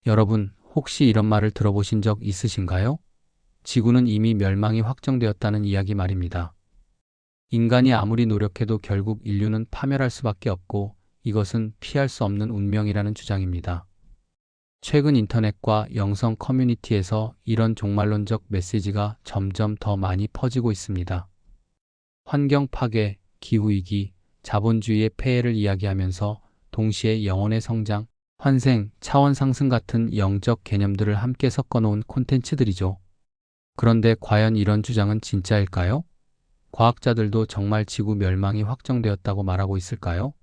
여러분, 혹시 이런 말을 들어보신 적 있으신가요? 지구는 이미 멸망이 확정되었다는 이야기 말입니다. 인간이 아무리 노력해도 결국 인류는 파멸할 수밖에 없고 이것은 피할 수 없는 운명이라는 주장입니다. 최근 인터넷과 영성 커뮤니티에서 이런 종말론적 메시지가 점점 더 많이 퍼지고 있습니다. 환경 파괴, 기후위기, 자본주의의 폐해를 이야기하면서 동시에 영혼의 성장, 환생, 차원 상승 같은 영적 개념들을 함께 섞어놓은 콘텐츠들이죠. 그런데 과연 이런 주장은 진짜일까요? 과학자들도 정말 지구 멸망이 확정되었다고 말하고 있을까요?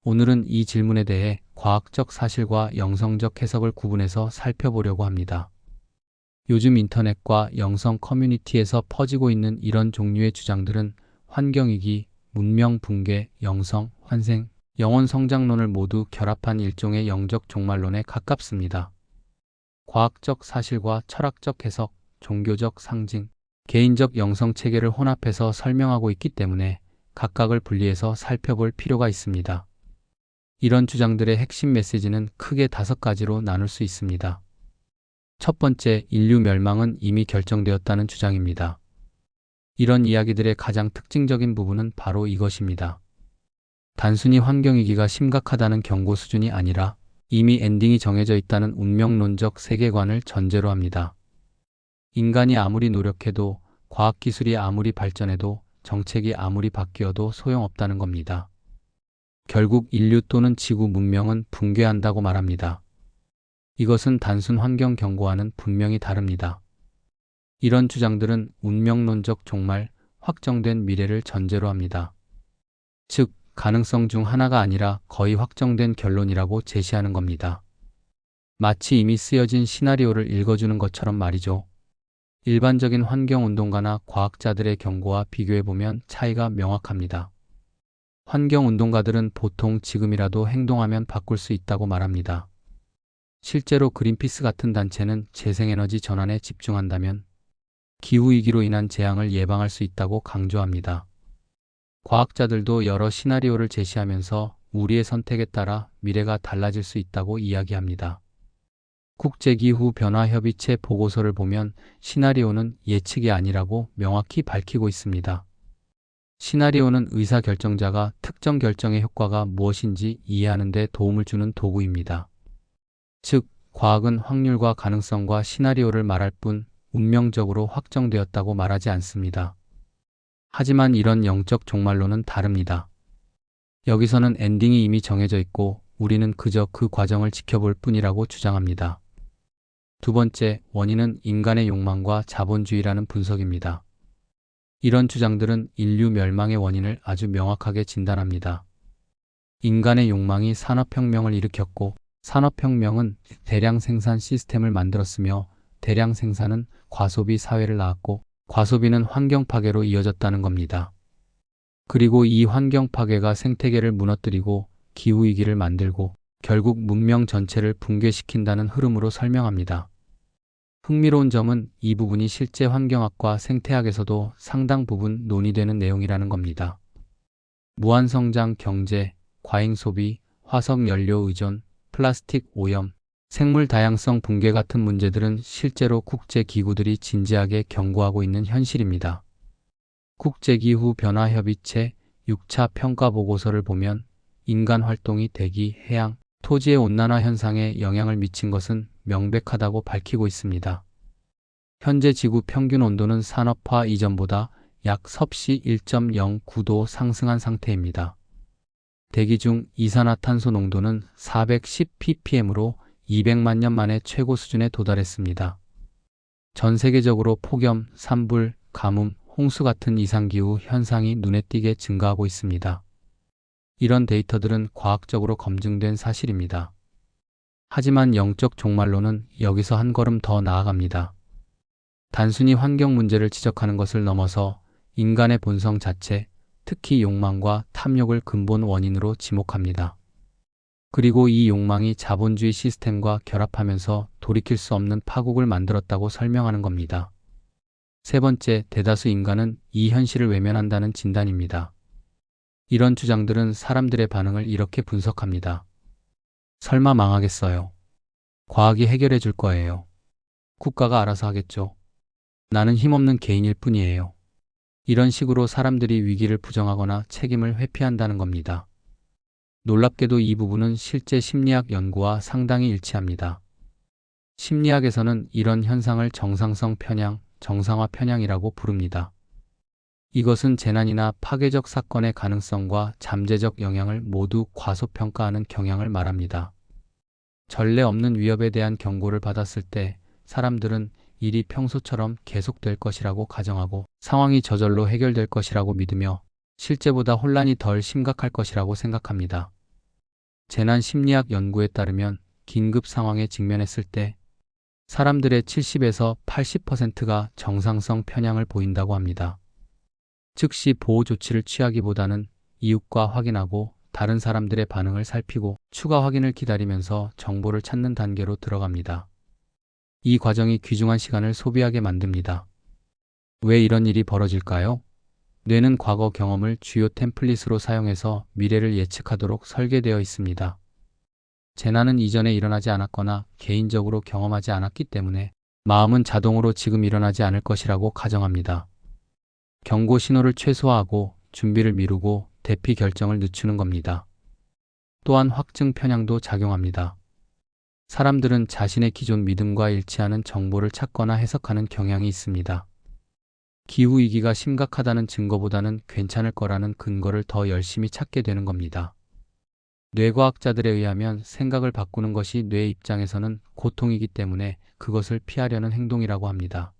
오늘은 이 질문에 대해 과학적 사실과 영성적 해석을 구분해서 살펴보려고 합니다. 요즘 인터넷과 영성 커뮤니티에서 퍼지고 있는 이런 종류의 주장들은 환경위기, 문명 붕괴, 영성, 환생, 영혼 성장론을 모두 결합한 일종의 영적 종말론에 가깝습니다. 과학적 사실과 철학적 해석, 종교적 상징, 개인적 영성 체계를 혼합해서 설명하고 있기 때문에 각각을 분리해서 살펴볼 필요가 있습니다. 이런 주장들의 핵심 메시지는 크게 5가지로 나눌 수 있습니다. 첫 번째, 인류 멸망은 이미 결정되었다는 주장입니다. 이런 이야기들의 가장 특징적인 부분은 바로 이것입니다. 단순히 환경위기가 심각하다는 경고 수준이 아니라 이미 엔딩이 정해져 있다는 운명론적 세계관을 전제로 합니다. 인간이 아무리 노력해도, 과학기술이 아무리 발전해도, 정책이 아무리 바뀌어도 소용없다는 겁니다. 결국 인류 또는 지구 문명은 붕괴한다고 말합니다. 이것은 단순 환경 경고와는 분명히 다릅니다. 이런 주장들은 운명론적 종말, 확정된 미래를 전제로 합니다. 즉, 가능성 중 하나가 아니라 거의 확정된 결론이라고 제시하는 겁니다. 마치 이미 쓰여진 시나리오를 읽어주는 것처럼 말이죠. 일반적인 환경운동가나 과학자들의 경고와 비교해보면 차이가 명확합니다. 환경운동가들은 보통 지금이라도 행동하면 바꿀 수 있다고 말합니다. 실제로 그린피스 같은 단체는 재생에너지 전환에 집중한다면 기후위기로 인한 재앙을 예방할 수 있다고 강조합니다. 과학자들도 여러 시나리오를 제시하면서 우리의 선택에 따라 미래가 달라질 수 있다고 이야기합니다. 국제기후변화협의체 보고서를 보면 시나리오는 예측이 아니라고 명확히 밝히고 있습니다. 시나리오는 의사결정자가 특정 결정의 효과가 무엇인지 이해하는 데 도움을 주는 도구입니다. 즉, 과학은 확률과 가능성과 시나리오를 말할 뿐 운명적으로 확정되었다고 말하지 않습니다. 하지만 이런 영적 종말론은 다릅니다. 여기서는 엔딩이 이미 정해져 있고 우리는 그저 그 과정을 지켜볼 뿐이라고 주장합니다. 두 번째, 원인은 인간의 욕망과 자본주의라는 분석입니다. 이런 주장들은 인류 멸망의 원인을 아주 명확하게 진단합니다. 인간의 욕망이 산업혁명을 일으켰고, 산업혁명은 대량 생산 시스템을 만들었으며 대량 생산은 과소비 사회를 낳았고 과소비는 환경 파괴로 이어졌다는 겁니다. 그리고 이 환경 파괴가 생태계를 무너뜨리고 기후위기를 만들고 결국 문명 전체를 붕괴시킨다는 흐름으로 설명합니다. 흥미로운 점은 이 부분이 실제 환경학과 생태학에서도 상당 부분 논의되는 내용이라는 겁니다. 무한성장 경제, 과잉 소비, 화석 연료 의존, 플라스틱 오염, 생물 다양성 붕괴 같은 문제들은 실제로 국제기구들이 진지하게 경고하고 있는 현실입니다. 국제기후변화협의체 6차 평가보고서를 보면 인간 활동이 대기, 해양, 토지의 온난화 현상에 영향을 미친 것은 명백하다고 밝히고 있습니다. 현재 지구 평균 온도는 산업화 이전보다 약 섭씨 1.09도 상승한 상태입니다. 대기 중 이산화탄소 농도는 410ppm으로 200만 년 만에 최고 수준에 도달했습니다. 전 세계적으로 폭염, 산불, 가뭄, 홍수 같은 이상기후 현상이 눈에 띄게 증가하고 있습니다. 이런 데이터들은 과학적으로 검증된 사실입니다. 하지만 영적 종말론은 여기서 한 걸음 더 나아갑니다. 단순히 환경 문제를 지적하는 것을 넘어서 인간의 본성 자체, 특히 욕망과 탐욕을 근본 원인으로 지목합니다. 그리고 이 욕망이 자본주의 시스템과 결합하면서 돌이킬 수 없는 파국을 만들었다고 설명하는 겁니다. 세 번째, 대다수 인간은 이 현실을 외면한다는 진단입니다. 이런 주장들은 사람들의 반응을 이렇게 분석합니다. 설마 망하겠어요? 과학이 해결해 줄 거예요. 국가가 알아서 하겠죠. 나는 힘없는 개인일 뿐이에요. 이런 식으로 사람들이 위기를 부정하거나 책임을 회피한다는 겁니다. 놀랍게도 이 부분은 실제 심리학 연구와 상당히 일치합니다. 심리학에서는 이런 현상을 정상성 편향, 정상화 편향이라고 부릅니다. 이것은 재난이나 파괴적 사건의 가능성과 잠재적 영향을 모두 과소평가하는 경향을 말합니다. 전례 없는 위협에 대한 경고를 받았을 때 사람들은 일이 평소처럼 계속될 것이라고 가정하고 상황이 저절로 해결될 것이라고 믿으며 실제보다 혼란이 덜 심각할 것이라고 생각합니다. 재난 심리학 연구에 따르면 긴급 상황에 직면했을 때 사람들의 70에서 80%가 정상성 편향을 보인다고 합니다. 즉시 보호 조치를 취하기보다는 이웃과 확인하고 다른 사람들의 반응을 살피고 추가 확인을 기다리면서 정보를 찾는 단계로 들어갑니다. 이 과정이 귀중한 시간을 소비하게 만듭니다. 왜 이런 일이 벌어질까요? 뇌는 과거 경험을 주요 템플릿으로 사용해서 미래를 예측하도록 설계되어 있습니다. 재난은 이전에 일어나지 않았거나 개인적으로 경험하지 않았기 때문에 마음은 자동으로 지금 일어나지 않을 것이라고 가정합니다. 경고 신호를 최소화하고 준비를 미루고 대피 결정을 늦추는 겁니다. 또한 확증 편향도 작용합니다. 사람들은 자신의 기존 믿음과 일치하는 정보를 찾거나 해석하는 경향이 있습니다. 기후위기가 심각하다는 증거보다는 괜찮을 거라는 근거를 더 열심히 찾게 되는 겁니다. 뇌과학자들에 의하면 생각을 바꾸는 것이 뇌 입장에서는 고통이기 때문에 그것을 피하려는 행동이라고 합니다.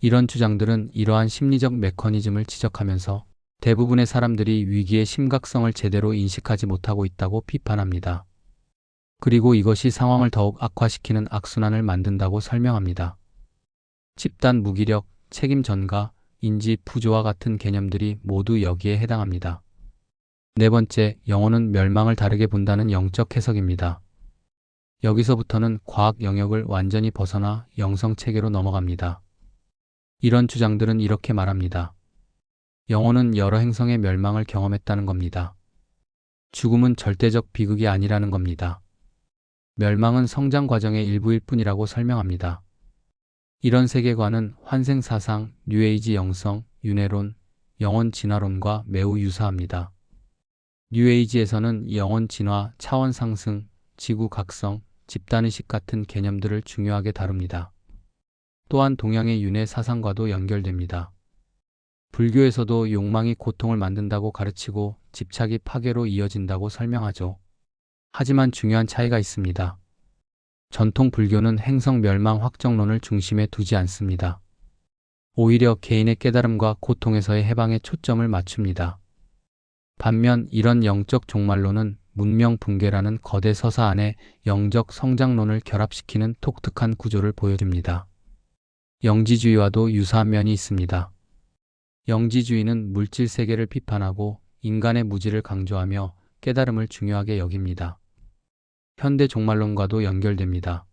이런 주장들은 이러한 심리적 메커니즘을 지적하면서 대부분의 사람들이 위기의 심각성을 제대로 인식하지 못하고 있다고 비판합니다. 그리고 이것이 상황을 더욱 악화시키는 악순환을 만든다고 설명합니다. 집단 무기력, 책임 전가, 인지 부조화 같은 개념들이 모두 여기에 해당합니다. 네 번째, 영혼은 멸망을 다르게 본다는 영적 해석입니다. 여기서부터는 과학 영역을 완전히 벗어나 영성 체계로 넘어갑니다. 이런 주장들은 이렇게 말합니다. 영혼은 여러 행성의 멸망을 경험했다는 겁니다. 죽음은 절대적 비극이 아니라는 겁니다. 멸망은 성장 과정의 일부일 뿐이라고 설명합니다. 이런 세계관은 환생사상, 뉴에이지 영성, 윤회론, 영혼 진화론과 매우 유사합니다. 뉴에이지에서는 영혼 진화, 차원 상승, 지구 각성, 집단의식 같은 개념들을 중요하게 다룹니다. 또한 동양의 윤회 사상과도 연결됩니다. 불교에서도 욕망이 고통을 만든다고 가르치고 집착이 파괴로 이어진다고 설명하죠. 하지만 중요한 차이가 있습니다. 전통 불교는 행성 멸망 확정론을 중심에 두지 않습니다. 오히려 개인의 깨달음과 고통에서의 해방에 초점을 맞춥니다. 반면 이런 영적 종말론은 문명 붕괴라는 거대 서사 안에 영적 성장론을 결합시키는 독특한 구조를 보여줍니다. 영지주의와도 유사한 면이 있습니다. 영지주의는 물질 세계를 비판하고 인간의 무지를 강조하며 깨달음을 중요하게 여깁니다. 현대 종말론과도 연결됩니다.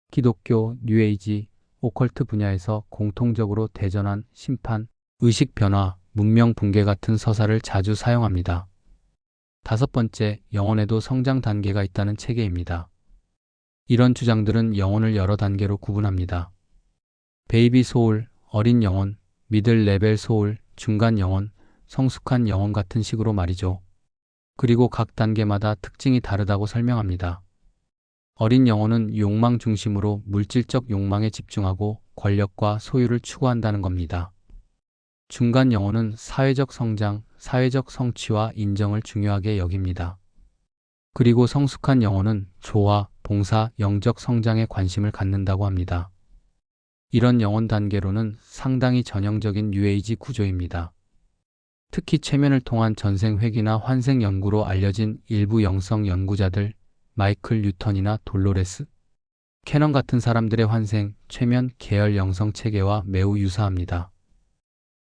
기독교, 뉴에이지, 오컬트 분야에서 공통적으로 대전환, 심판, 의식 변화, 문명 붕괴 같은 서사를 자주 사용합니다. 다섯 번째, 영혼에도 성장 단계가 있다는 체계입니다. 이런 주장들은 영혼을 여러 단계로 구분합니다. 베이비 소울, 어린 영혼, 미들 레벨 소울, 중간 영혼, 성숙한 영혼 같은 식으로 말이죠. 그리고 각 단계마다 특징이 다르다고 설명합니다. 어린 영혼은 욕망 중심으로 물질적 욕망에 집중하고 권력과 소유를 추구한다는 겁니다. 중간 영혼은 사회적 성장, 사회적 성취와 인정을 중요하게 여깁니다. 그리고 성숙한 영혼은 조화, 봉사, 영적 성장에 관심을 갖는다고 합니다. 이런 영혼 단계로는 상당히 전형적인 뉴에이지 구조입니다. 특히 최면을 통한 전생 회귀나 환생 연구로 알려진 일부 영성 연구자들, 마이클 뉴턴이나 돌로레스, 캐넌 같은 사람들의 환생, 최면, 계열 영성 체계와 매우 유사합니다.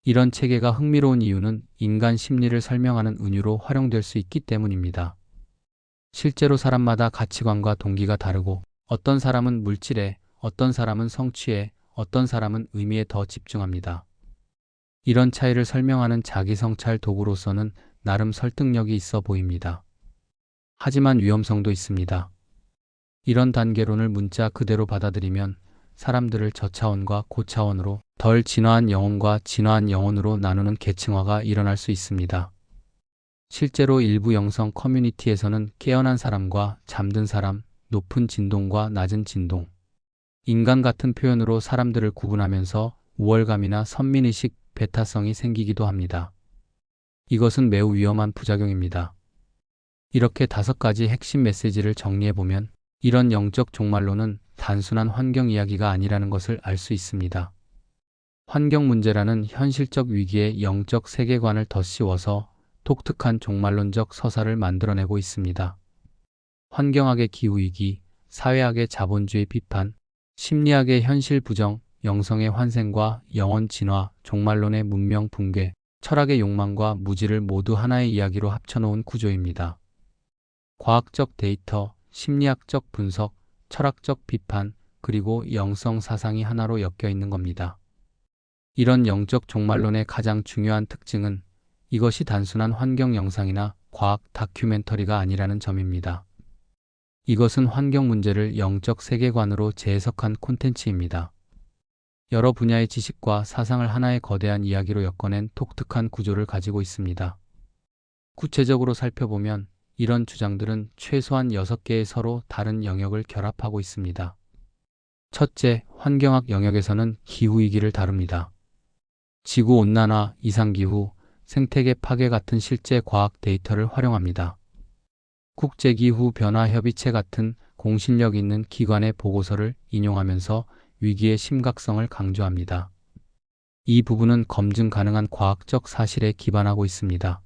이런 체계가 흥미로운 이유는 인간 심리를 설명하는 은유로 활용될 수 있기 때문입니다. 실제로 사람마다 가치관과 동기가 다르고 어떤 사람은 물질에, 어떤 사람은 성취에, 어떤 사람은 의미에 더 집중합니다. 이런 차이를 설명하는 자기 성찰 도구로서는 나름 설득력이 있어 보입니다. 하지만 위험성도 있습니다. 이런 단계론을 문자 그대로 받아들이면 사람들을 저차원과 고차원으로, 덜 진화한 영혼과 진화한 영혼으로 나누는 계층화가 일어날 수 있습니다. 실제로 일부 영성 커뮤니티에서는 깨어난 사람과 잠든 사람, 높은 진동과 낮은 진동, 인간 같은 표현으로 사람들을 구분하면서 우월감이나 선민의식 배타성이 생기기도 합니다. 이것은 매우 위험한 부작용입니다. 이렇게 5가지 핵심 메시지를 정리해보면 이런 영적 종말론은 단순한 환경 이야기가 아니라는 것을 알 수 있습니다. 환경 문제라는 현실적 위기에 영적 세계관을 덧씌워서 독특한 종말론적 서사를 만들어내고 있습니다. 환경학의 기후위기, 사회학의 자본주의 비판, 심리학의 현실 부정, 영성의 환생과 영혼 진화, 종말론의 문명 붕괴, 철학의 욕망과 무지를 모두 하나의 이야기로 합쳐놓은 구조입니다. 과학적 데이터, 심리학적 분석, 철학적 비판, 그리고 영성 사상이 하나로 엮여 있는 겁니다. 이런 영적 종말론의 가장 중요한 특징은 이것이 단순한 환경 영상이나 과학 다큐멘터리가 아니라는 점입니다. 이것은 환경 문제를 영적 세계관으로 재해석한 콘텐츠입니다. 여러 분야의 지식과 사상을 하나의 거대한 이야기로 엮어낸 독특한 구조를 가지고 있습니다. 구체적으로 살펴보면 이런 주장들은 최소한 6개의 서로 다른 영역을 결합하고 있습니다. 첫째, 환경학 영역에서는 기후위기를 다룹니다. 지구온난화, 이상기후, 생태계 파괴 같은 실제 과학 데이터를 활용합니다. 국제기후변화협의체 같은 공신력 있는 기관의 보고서를 인용하면서 위기의 심각성을 강조합니다. 이 부분은 검증 가능한 과학적 사실에 기반하고 있습니다.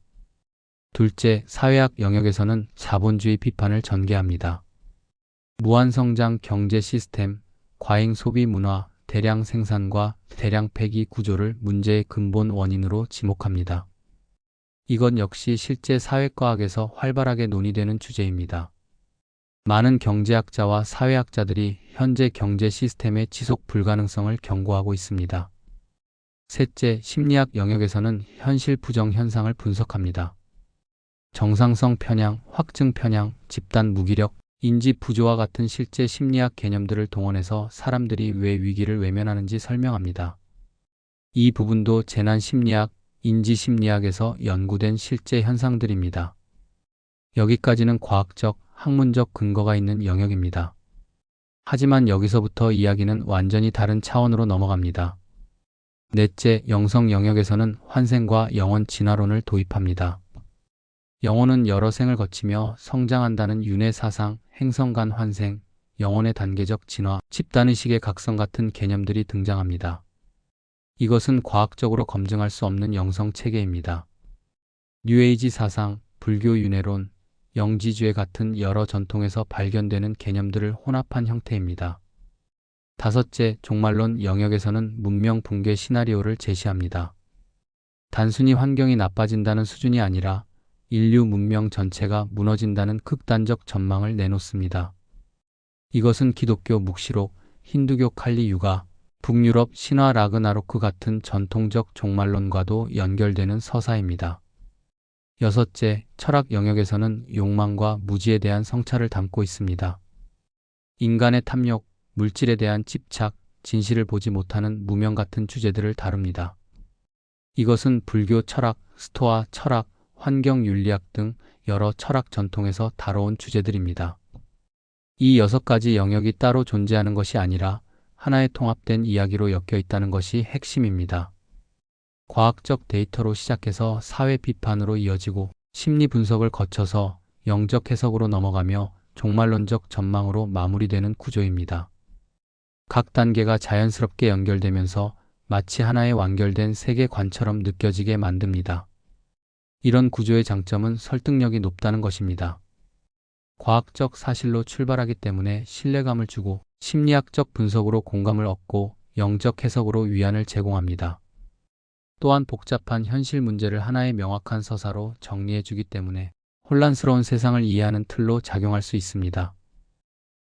둘째, 사회학 영역에서는 자본주의 비판을 전개합니다. 무한성장 경제 시스템, 과잉 소비 문화, 대량 생산과 대량 폐기 구조를 문제의 근본 원인으로 지목합니다. 이건 역시 실제 사회과학에서 활발하게 논의되는 주제입니다. 많은 경제학자와 사회학자들이 현재 경제 시스템의 지속 불가능성을 경고하고 있습니다. 셋째, 심리학 영역에서는 현실 부정 현상을 분석합니다. 정상성 편향, 확증 편향, 집단 무기력, 인지 부조화 같은 실제 심리학 개념들을 동원해서 사람들이 왜 위기를 외면하는지 설명합니다. 이 부분도 재난 심리학, 인지 심리학에서 연구된 실제 현상들입니다. 여기까지는 과학적, 학문적 근거가 있는 영역입니다. 하지만 여기서부터 이야기는 완전히 다른 차원으로 넘어갑니다. 넷째, 영성 영역에서는 환생과 영혼 진화론을 도입합니다. 영혼은 여러 생을 거치며 성장한다는 윤회 사상, 행성 간 환생, 영혼의 단계적 진화, 집단의식의 각성 같은 개념들이 등장합니다. 이것은 과학적으로 검증할 수 없는 영성 체계입니다. 뉴에이지 사상, 불교 윤회론, 영지주의 같은 여러 전통에서 발견되는 개념들을 혼합한 형태입니다. 다섯째, 종말론 영역에서는 문명 붕괴 시나리오를 제시합니다. 단순히 환경이 나빠진다는 수준이 아니라 인류 문명 전체가 무너진다는 극단적 전망을 내놓습니다. 이것은 기독교 묵시록, 힌두교 칼리 유가, 북유럽 신화 라그나로크 같은 전통적 종말론과도 연결되는 서사입니다. 여섯째, 철학 영역에서는 욕망과 무지에 대한 성찰을 담고 있습니다. 인간의 탐욕, 물질에 대한 집착, 진실을 보지 못하는 무명 같은 주제들을 다룹니다. 이것은 불교 철학, 스토아 철학, 환경윤리학 등 여러 철학 전통에서 다뤄온 주제들입니다. 이 6가지 영역이 따로 존재하는 것이 아니라 하나의 통합된 이야기로 엮여 있다는 것이 핵심입니다. 과학적 데이터로 시작해서 사회 비판으로 이어지고 심리 분석을 거쳐서 영적 해석으로 넘어가며 종말론적 전망으로 마무리되는 구조입니다. 각 단계가 자연스럽게 연결되면서 마치 하나의 완결된 세계관처럼 느껴지게 만듭니다. 이런 구조의 장점은 설득력이 높다는 것입니다. 과학적 사실로 출발하기 때문에 신뢰감을 주고 심리학적 분석으로 공감을 얻고 영적 해석으로 위안을 제공합니다. 또한 복잡한 현실 문제를 하나의 명확한 서사로 정리해주기 때문에 혼란스러운 세상을 이해하는 틀로 작용할 수 있습니다.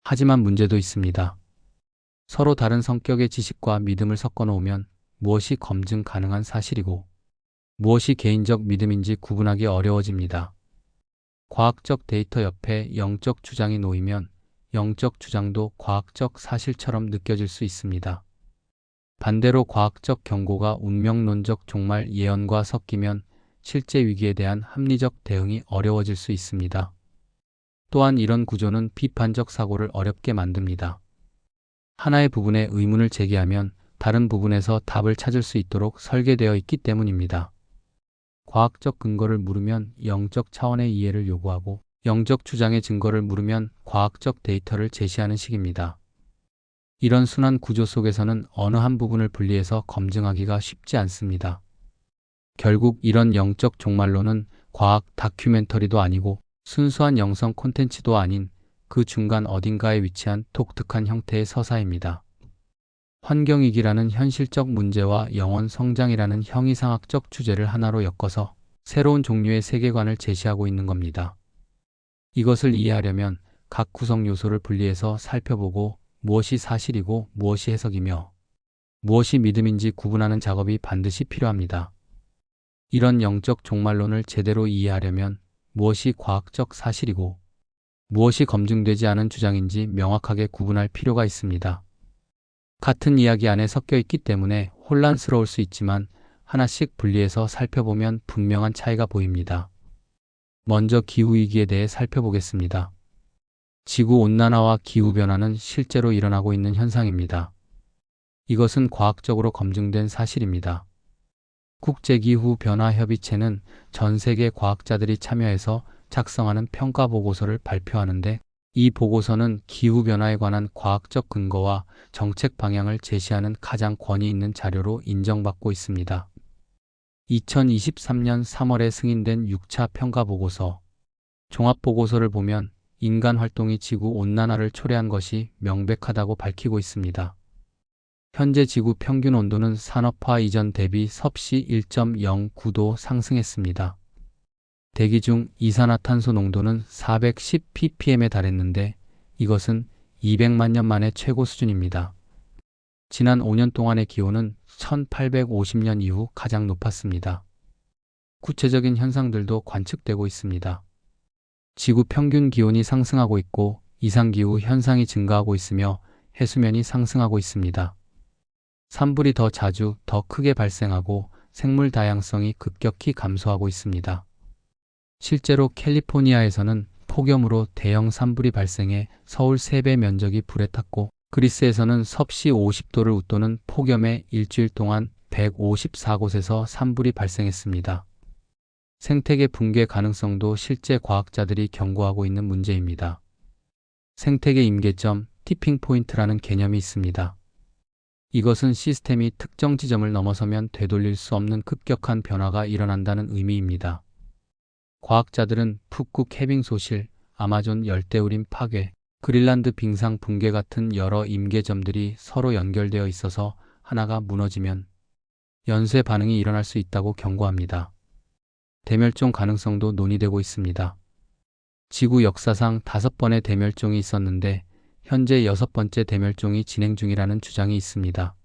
하지만 문제도 있습니다. 서로 다른 성격의 지식과 믿음을 섞어 놓으면 무엇이 검증 가능한 사실이고 무엇이 개인적 믿음인지 구분하기 어려워집니다. 과학적 데이터 옆에 영적 주장이 놓이면 영적 주장도 과학적 사실처럼 느껴질 수 있습니다. 반대로 과학적 경고가 운명론적 종말 예언과 섞이면 실제 위기에 대한 합리적 대응이 어려워질 수 있습니다. 또한 이런 구조는 비판적 사고를 어렵게 만듭니다. 하나의 부분에 의문을 제기하면 다른 부분에서 답을 찾을 수 있도록 설계되어 있기 때문입니다. 과학적 근거를 물으면 영적 차원의 이해를 요구하고 영적 주장의 증거를 물으면 과학적 데이터를 제시하는 식입니다. 이런 순환 구조 속에서는 어느 한 부분을 분리해서 검증하기가 쉽지 않습니다. 결국 이런 영적 종말론은 과학 다큐멘터리도 아니고 순수한 영성 콘텐츠도 아닌 그 중간 어딘가에 위치한 독특한 형태의 서사입니다. 환경위기라는 현실적 문제와 영원 성장이라는 형이상학적 주제를 하나로 엮어서 새로운 종류의 세계관을 제시하고 있는 겁니다. 이것을 이해하려면 각 구성 요소를 분리해서 살펴보고 무엇이 사실이고 무엇이 해석이며 무엇이 믿음인지 구분하는 작업이 반드시 필요합니다. 이런 영적 종말론을 제대로 이해하려면 무엇이 과학적 사실이고 무엇이 검증되지 않은 주장인지 명확하게 구분할 필요가 있습니다. 같은 이야기 안에 섞여 있기 때문에 혼란스러울 수 있지만 하나씩 분리해서 살펴보면 분명한 차이가 보입니다. 먼저 기후위기에 대해 살펴보겠습니다. 지구온난화와 기후변화는 실제로 일어나고 있는 현상입니다. 이것은 과학적으로 검증된 사실입니다. 국제기후변화협의체는 전 세계 과학자들이 참여해서 작성하는 평가 보고서를 발표하는데 이 보고서는 기후변화에 관한 과학적 근거와 정책 방향을 제시하는 가장 권위 있는 자료로 인정받고 있습니다. 2023년 3월에 승인된 6차 평가 보고서 종합보고서를 보면 인간 활동이 지구 온난화를 초래한 것이 명백하다고 밝히고 있습니다. 현재 지구 평균 온도는 산업화 이전 대비 섭씨 1.09도 상승했습니다. 대기 중 이산화탄소 농도는 410 ppm에 달했는데 이것은 200만 년 만에 최고 수준입니다. 지난 5년 동안의 기온은 1850년 이후 가장 높았습니다. 구체적인 현상들도 관측되고 있습니다. 지구 평균 기온이 상승하고 있고 이상기후 현상이 증가하고 있으며 해수면이 상승하고 있습니다. 산불이 더 자주, 더 크게 발생하고 생물 다양성이 급격히 감소하고 있습니다. 실제로 캘리포니아에서는 폭염으로 대형 산불이 발생해 서울 3배 면적이 불에 탔고 그리스에서는 섭씨 50도를 웃도는 폭염에 일주일 동안 154곳에서 산불이 발생했습니다. 생태계 붕괴 가능성도 실제 과학자들이 경고하고 있는 문제입니다. 생태계 임계점, 티핑 포인트라는 개념이 있습니다. 이것은 시스템이 특정 지점을 넘어서면 되돌릴 수 없는 급격한 변화가 일어난다는 의미입니다. 과학자들은 푸쿠 케빙 소실, 아마존 열대우림 파괴, 그린란드 빙상 붕괴 같은 여러 임계점들이 서로 연결되어 있어서 하나가 무너지면 연쇄 반응이 일어날 수 있다고 경고합니다. 대멸종 가능성도 논의되고 있습니다. 지구 역사상 5번의 대멸종이 있었는데 현재 6번째 대멸종이 진행 중이라는 주장이 있습니다.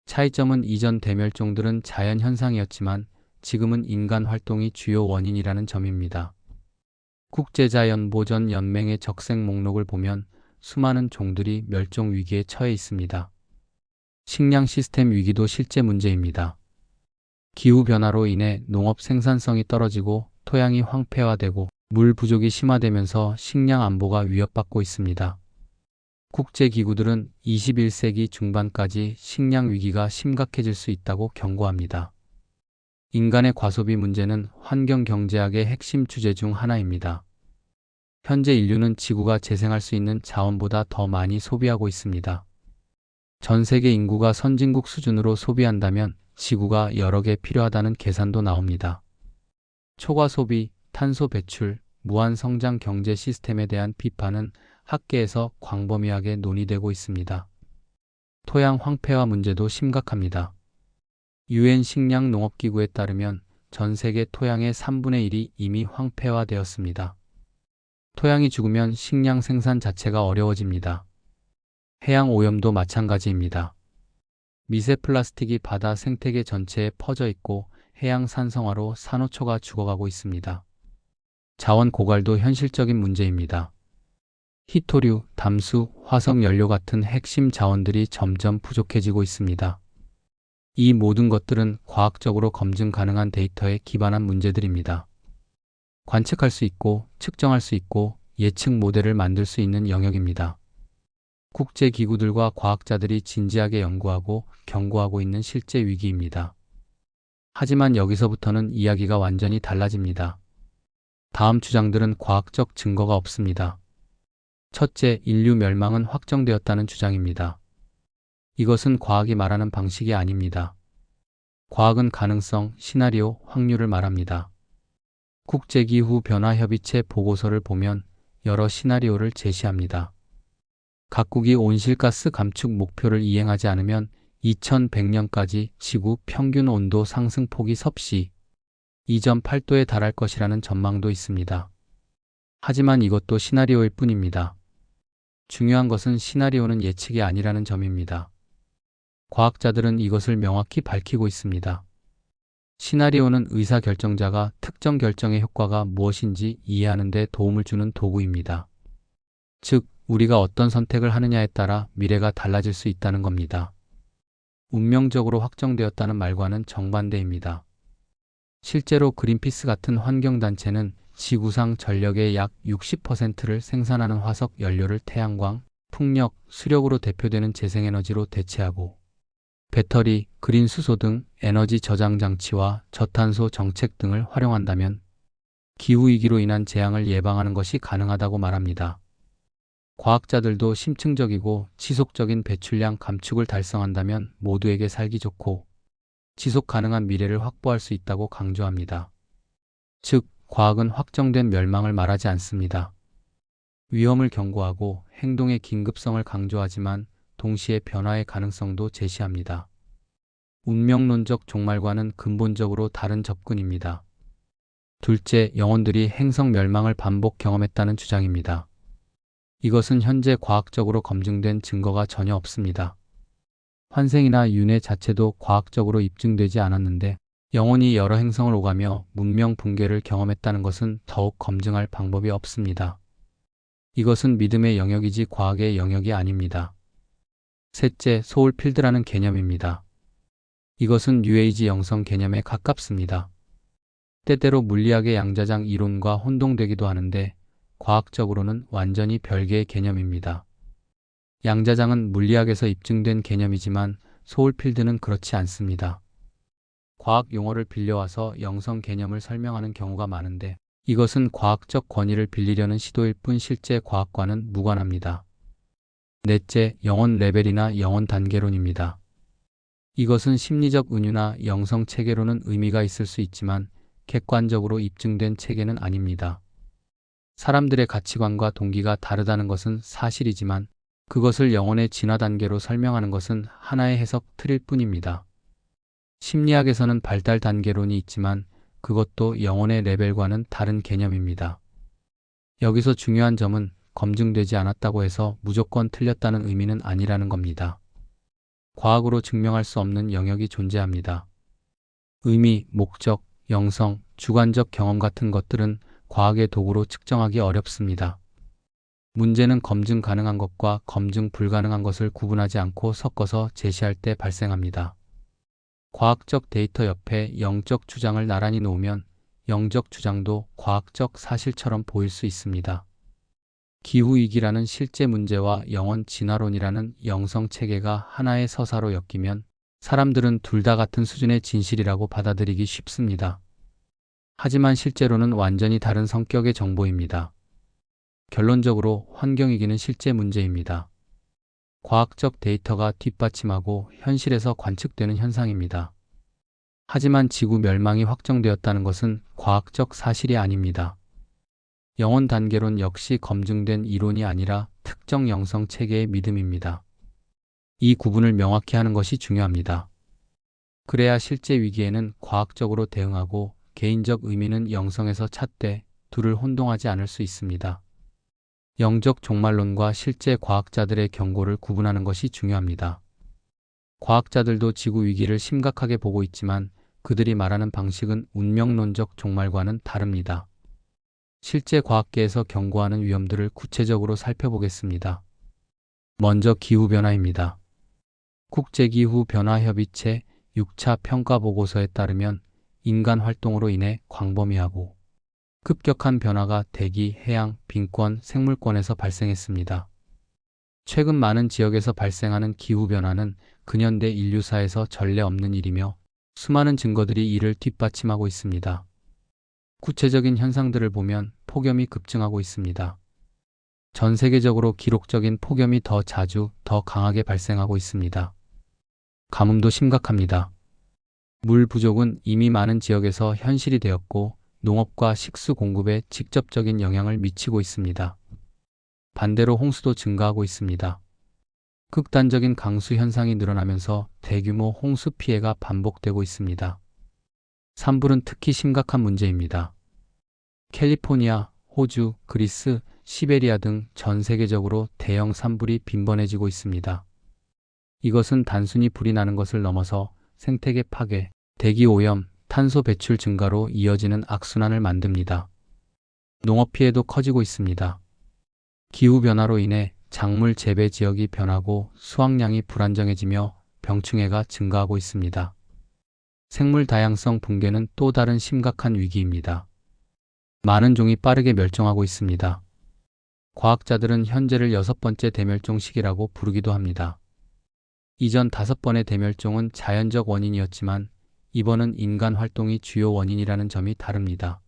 차이점은 이전 대멸종들은 자연현상이었지만 지금은 인간 활동이 주요 원인이라는 점입니다. 국제자연보전연맹의 적색 목록을 보면 수많은 종들이 멸종 위기에 처해 있습니다. 식량 시스템 위기도 실제 문제입니다. 기후변화로 인해 농업 생산성이 떨어지고 토양이 황폐화되고 물 부족이 심화되면서 식량 안보가 위협받고 있습니다. 국제기구들은 21세기 중반까지 식량 위기가 심각해질 수 있다고 경고합니다. 인간의 과소비 문제는 환경경제학의 핵심 주제 중 하나입니다. 현재 인류는 지구가 재생할 수 있는 자원보다 더 많이 소비하고 있습니다. 전 세계 인구가 선진국 수준으로 소비한다면 지구가 여러 개 필요하다는 계산도 나옵니다. 초과 소비, 탄소 배출, 무한 성장 경제 시스템에 대한 비판은 학계에서 광범위하게 논의되고 있습니다. 토양 황폐화 문제도 심각합니다. UN 식량농업기구에 따르면 전 세계 토양의 3분의 1이 이미 황폐화되었습니다. 토양이 죽으면 식량 생산 자체가 어려워집니다. 해양 오염도 마찬가지입니다. 미세 플라스틱이 바다 생태계 전체에 퍼져 있고 해양 산성화로 산호초가 죽어가고 있습니다. 자원 고갈도 현실적인 문제입니다. 히토류, 담수, 화석 연료 같은 핵심 자원들이 점점 부족해지고 있습니다. 이 모든 것들은 과학적으로 검증 가능한 데이터에 기반한 문제들입니다. 관측할 수 있고 측정할 수 있고 예측 모델을 만들 수 있는 영역입니다. 국제기구들과 과학자들이 진지하게 연구하고 경고하고 있는 실제 위기입니다. 하지만 여기서부터는 이야기가 완전히 달라집니다. 다음 주장들은 과학적 증거가 없습니다. 첫째, 인류 멸망은 확정되었다는 주장입니다. 이것은 과학이 말하는 방식이 아닙니다. 과학은 가능성, 시나리오, 확률을 말합니다. 국제기후변화협의체 보고서를 보면 여러 시나리오를 제시합니다. 각국이 온실가스 감축 목표를 이행하지 않으면 2100년까지 지구 평균 온도 상승폭이 섭씨 2.8도에 달할 것이라는 전망도 있습니다. 하지만 이것도 시나리오일 뿐입니다. 중요한 것은 시나리오는 예측이 아니라는 점입니다. 과학자들은 이것을 명확히 밝히고 있습니다. 시나리오는 의사결정자가 특정 결정의 효과가 무엇인지 이해하는 데 도움을 주는 도구입니다. 즉, 우리가 어떤 선택을 하느냐에 따라 미래가 달라질 수 있다는 겁니다. 운명적으로 확정되었다는 말과는 정반대입니다. 실제로 그린피스 같은 환경단체는 지구상 전력의 약 60%를 생산하는 화석 연료를 태양광, 풍력, 수력으로 대표되는 재생에너지로 대체하고 배터리, 그린 수소 등 에너지 저장 장치와 저탄소 정책 등을 활용한다면 기후위기로 인한 재앙을 예방하는 것이 가능하다고 말합니다. 과학자들도 심층적이고 지속적인 배출량 감축을 달성한다면 모두에게 살기 좋고 지속 가능한 미래를 확보할 수 있다고 강조합니다. 즉, 과학은 확정된 멸망을 말하지 않습니다. 위험을 경고하고 행동의 긴급성을 강조하지만 동시에 변화의 가능성도 제시합니다. 운명론적 종말과는 근본적으로 다른 접근입니다. 둘째, 영혼들이 행성 멸망을 반복 경험했다는 주장입니다. 이것은 현재 과학적으로 검증된 증거가 전혀 없습니다. 환생이나 윤회 자체도 과학적으로 입증되지 않았는데 영혼이 여러 행성을 오가며 문명 붕괴를 경험했다는 것은 더욱 검증할 방법이 없습니다. 이것은 믿음의 영역이지 과학의 영역이 아닙니다. 셋째, 소울필드라는 개념입니다. 이것은 뉴에이지 영성 개념에 가깝습니다. 때때로 물리학의 양자장 이론과 혼동되기도 하는데 과학적으로는 완전히 별개의 개념입니다. 양자장은 물리학에서 입증된 개념이지만 소울필드는 그렇지 않습니다. 과학 용어를 빌려와서 영성 개념을 설명하는 경우가 많은데 이것은 과학적 권위를 빌리려는 시도일 뿐 실제 과학과는 무관합니다. 넷째, 영혼 레벨이나 영혼 단계론입니다. 이것은 심리적 은유나 영성 체계로는 의미가 있을 수 있지만 객관적으로 입증된 체계는 아닙니다. 사람들의 가치관과 동기가 다르다는 것은 사실이지만 그것을 영혼의 진화 단계로 설명하는 것은 하나의 해석 틀일 뿐입니다. 심리학에서는 발달 단계론이 있지만 그것도 영혼의 레벨과는 다른 개념입니다. 여기서 중요한 점은 검증되지 않았다고 해서 무조건 틀렸다는 의미는 아니라는 겁니다. 과학으로 증명할 수 없는 영역이 존재합니다. 의미, 목적, 영성, 주관적 경험 같은 것들은 과학의 도구로 측정하기 어렵습니다. 문제는 검증 가능한 것과 검증 불가능한 것을 구분하지 않고 섞어서 제시할 때 발생합니다. 과학적 데이터 옆에 영적 주장을 나란히 놓으면 영적 주장도 과학적 사실처럼 보일 수 있습니다. 기후위기라는 실제 문제와 영혼 진화론이라는 영성 체계가 하나의 서사로 엮이면 사람들은 둘 다 같은 수준의 진실이라고 받아들이기 쉽습니다. 하지만 실제로는 완전히 다른 성격의 정보입니다. 결론적으로 환경위기는 실제 문제입니다. 과학적 데이터가 뒷받침하고 현실에서 관측되는 현상입니다. 하지만 지구 멸망이 확정되었다는 것은 과학적 사실이 아닙니다. 영혼 단계론 역시 검증된 이론이 아니라 특정 영성 체계의 믿음입니다. 이 구분을 명확히 하는 것이 중요합니다. 그래야 실제 위기에는 과학적으로 대응하고 개인적 의미는 영성에서 찾되 둘을 혼동하지 않을 수 있습니다. 영적 종말론과 실제 과학자들의 경고를 구분하는 것이 중요합니다. 과학자들도 지구 위기를 심각하게 보고 있지만 그들이 말하는 방식은 운명론적 종말과는 다릅니다. 실제 과학계에서 경고하는 위험들을 구체적으로 살펴보겠습니다. 먼저 기후변화입니다. 국제기후변화협의체 6차 평가보고서에 따르면 인간 활동으로 인해 광범위하고 급격한 변화가 대기, 해양, 빈권, 생물권에서 발생했습니다. 최근 많은 지역에서 발생하는 기후변화는 근현대 인류사에서 전례 없는 일이며 수많은 증거들이 이를 뒷받침하고 있습니다. 구체적인 현상들을 보면 폭염이 급증하고 있습니다. 전 세계적으로 기록적인 폭염이 더 자주, 더 강하게 발생하고 있습니다. 가뭄도 심각합니다. 물 부족은 이미 많은 지역에서 현실이 되었고 농업과 식수 공급에 직접적인 영향을 미치고 있습니다. 반대로 홍수도 증가하고 있습니다. 극단적인 강수 현상이 늘어나면서 대규모 홍수 피해가 반복되고 있습니다. 산불은 특히 심각한 문제입니다. 캘리포니아, 호주, 그리스, 시베리아 등 전 세계적으로 대형 산불이 빈번해지고 있습니다. 이것은 단순히 불이 나는 것을 넘어서 생태계 파괴, 대기 오염, 탄소 배출 증가로 이어지는 악순환을 만듭니다. 농업 피해도 커지고 있습니다. 기후변화로 인해 작물 재배 지역이 변하고 수확량이 불안정해지며 병충해가 증가하고 있습니다. 생물 다양성 붕괴는 또 다른 심각한 위기입니다. 많은 종이 빠르게 멸종하고 있습니다. 과학자들은 현재를 6번째 대멸종 시기라고 부르기도 합니다. 이전 5번의 대멸종은 자연적 원인이었지만 이번은 인간 활동이 주요 원인이라는 점이 다릅니다.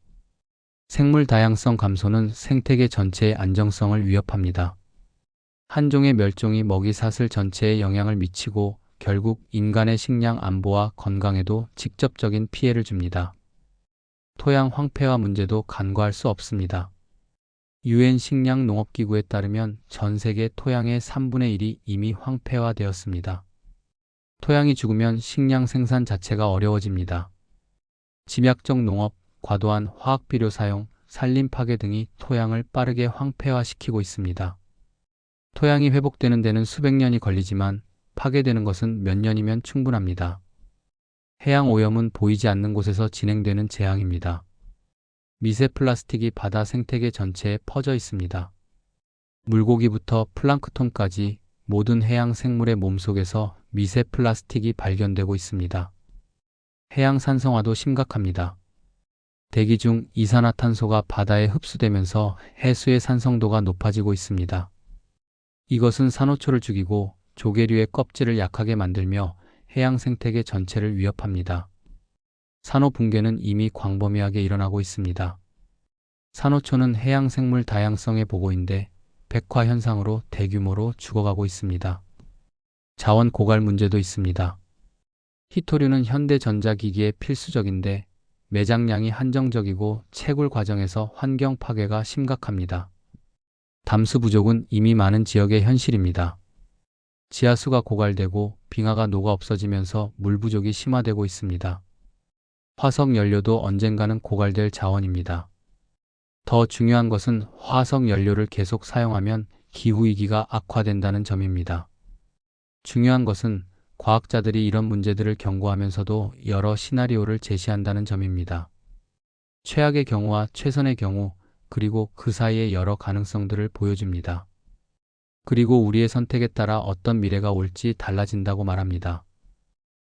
생물 다양성 감소는 생태계 전체의 안정성을 위협합니다. 한 종의 멸종이 먹이 사슬 전체에 영향을 미치고 결국 인간의 식량 안보와 건강에도 직접적인 피해를 줍니다. 토양 황폐화 문제도 간과할 수 없습니다. UN 식량농업기구에 따르면 전 세계 토양의 3분의 1이 이미 황폐화되었습니다. 토양이 죽으면 식량 생산 자체가 어려워집니다. 집약적 농업, 과도한 화학비료 사용, 산림 파괴 등이 토양을 빠르게 황폐화시키고 있습니다. 토양이 회복되는 데는 수백 년이 걸리지만 파괴되는 것은 몇 년이면 충분합니다. 해양 오염은 보이지 않는 곳에서 진행되는 재앙입니다. 미세 플라스틱이 바다 생태계 전체에 퍼져 있습니다. 물고기부터 플랑크톤까지 모든 해양 생물의 몸속에서 미세 플라스틱이 발견되고 있습니다. 해양 산성화도 심각합니다. 대기 중 이산화탄소가 바다에 흡수되면서 해수의 산성도가 높아지고 있습니다. 이것은 산호초를 죽이고 조개류의 껍질을 약하게 만들며 해양 생태계 전체를 위협합니다. 산호 붕괴는 이미 광범위하게 일어나고 있습니다. 산호초는 해양 생물 다양성의 보고인데 백화 현상으로 대규모로 죽어가고 있습니다. 자원 고갈 문제도 있습니다. 희토류는 현대 전자기기에 필수적인데 매장량이 한정적이고 채굴 과정에서 환경 파괴가 심각합니다. 담수 부족은 이미 많은 지역의 현실입니다. 지하수가 고갈되고 빙하가 녹아 없어지면서 물 부족이 심화되고 있습니다. 화석 연료도 언젠가는 고갈될 자원입니다. 더 중요한 것은 화석 연료를 계속 사용하면 기후위기가 악화된다는 점입니다. 중요한 것은 과학자들이 이런 문제들을 경고하면서도 여러 시나리오를 제시한다는 점입니다. 최악의 경우와 최선의 경우, 그리고 그 사이의 여러 가능성들을 보여줍니다. 그리고 우리의 선택에 따라 어떤 미래가 올지 달라진다고 말합니다.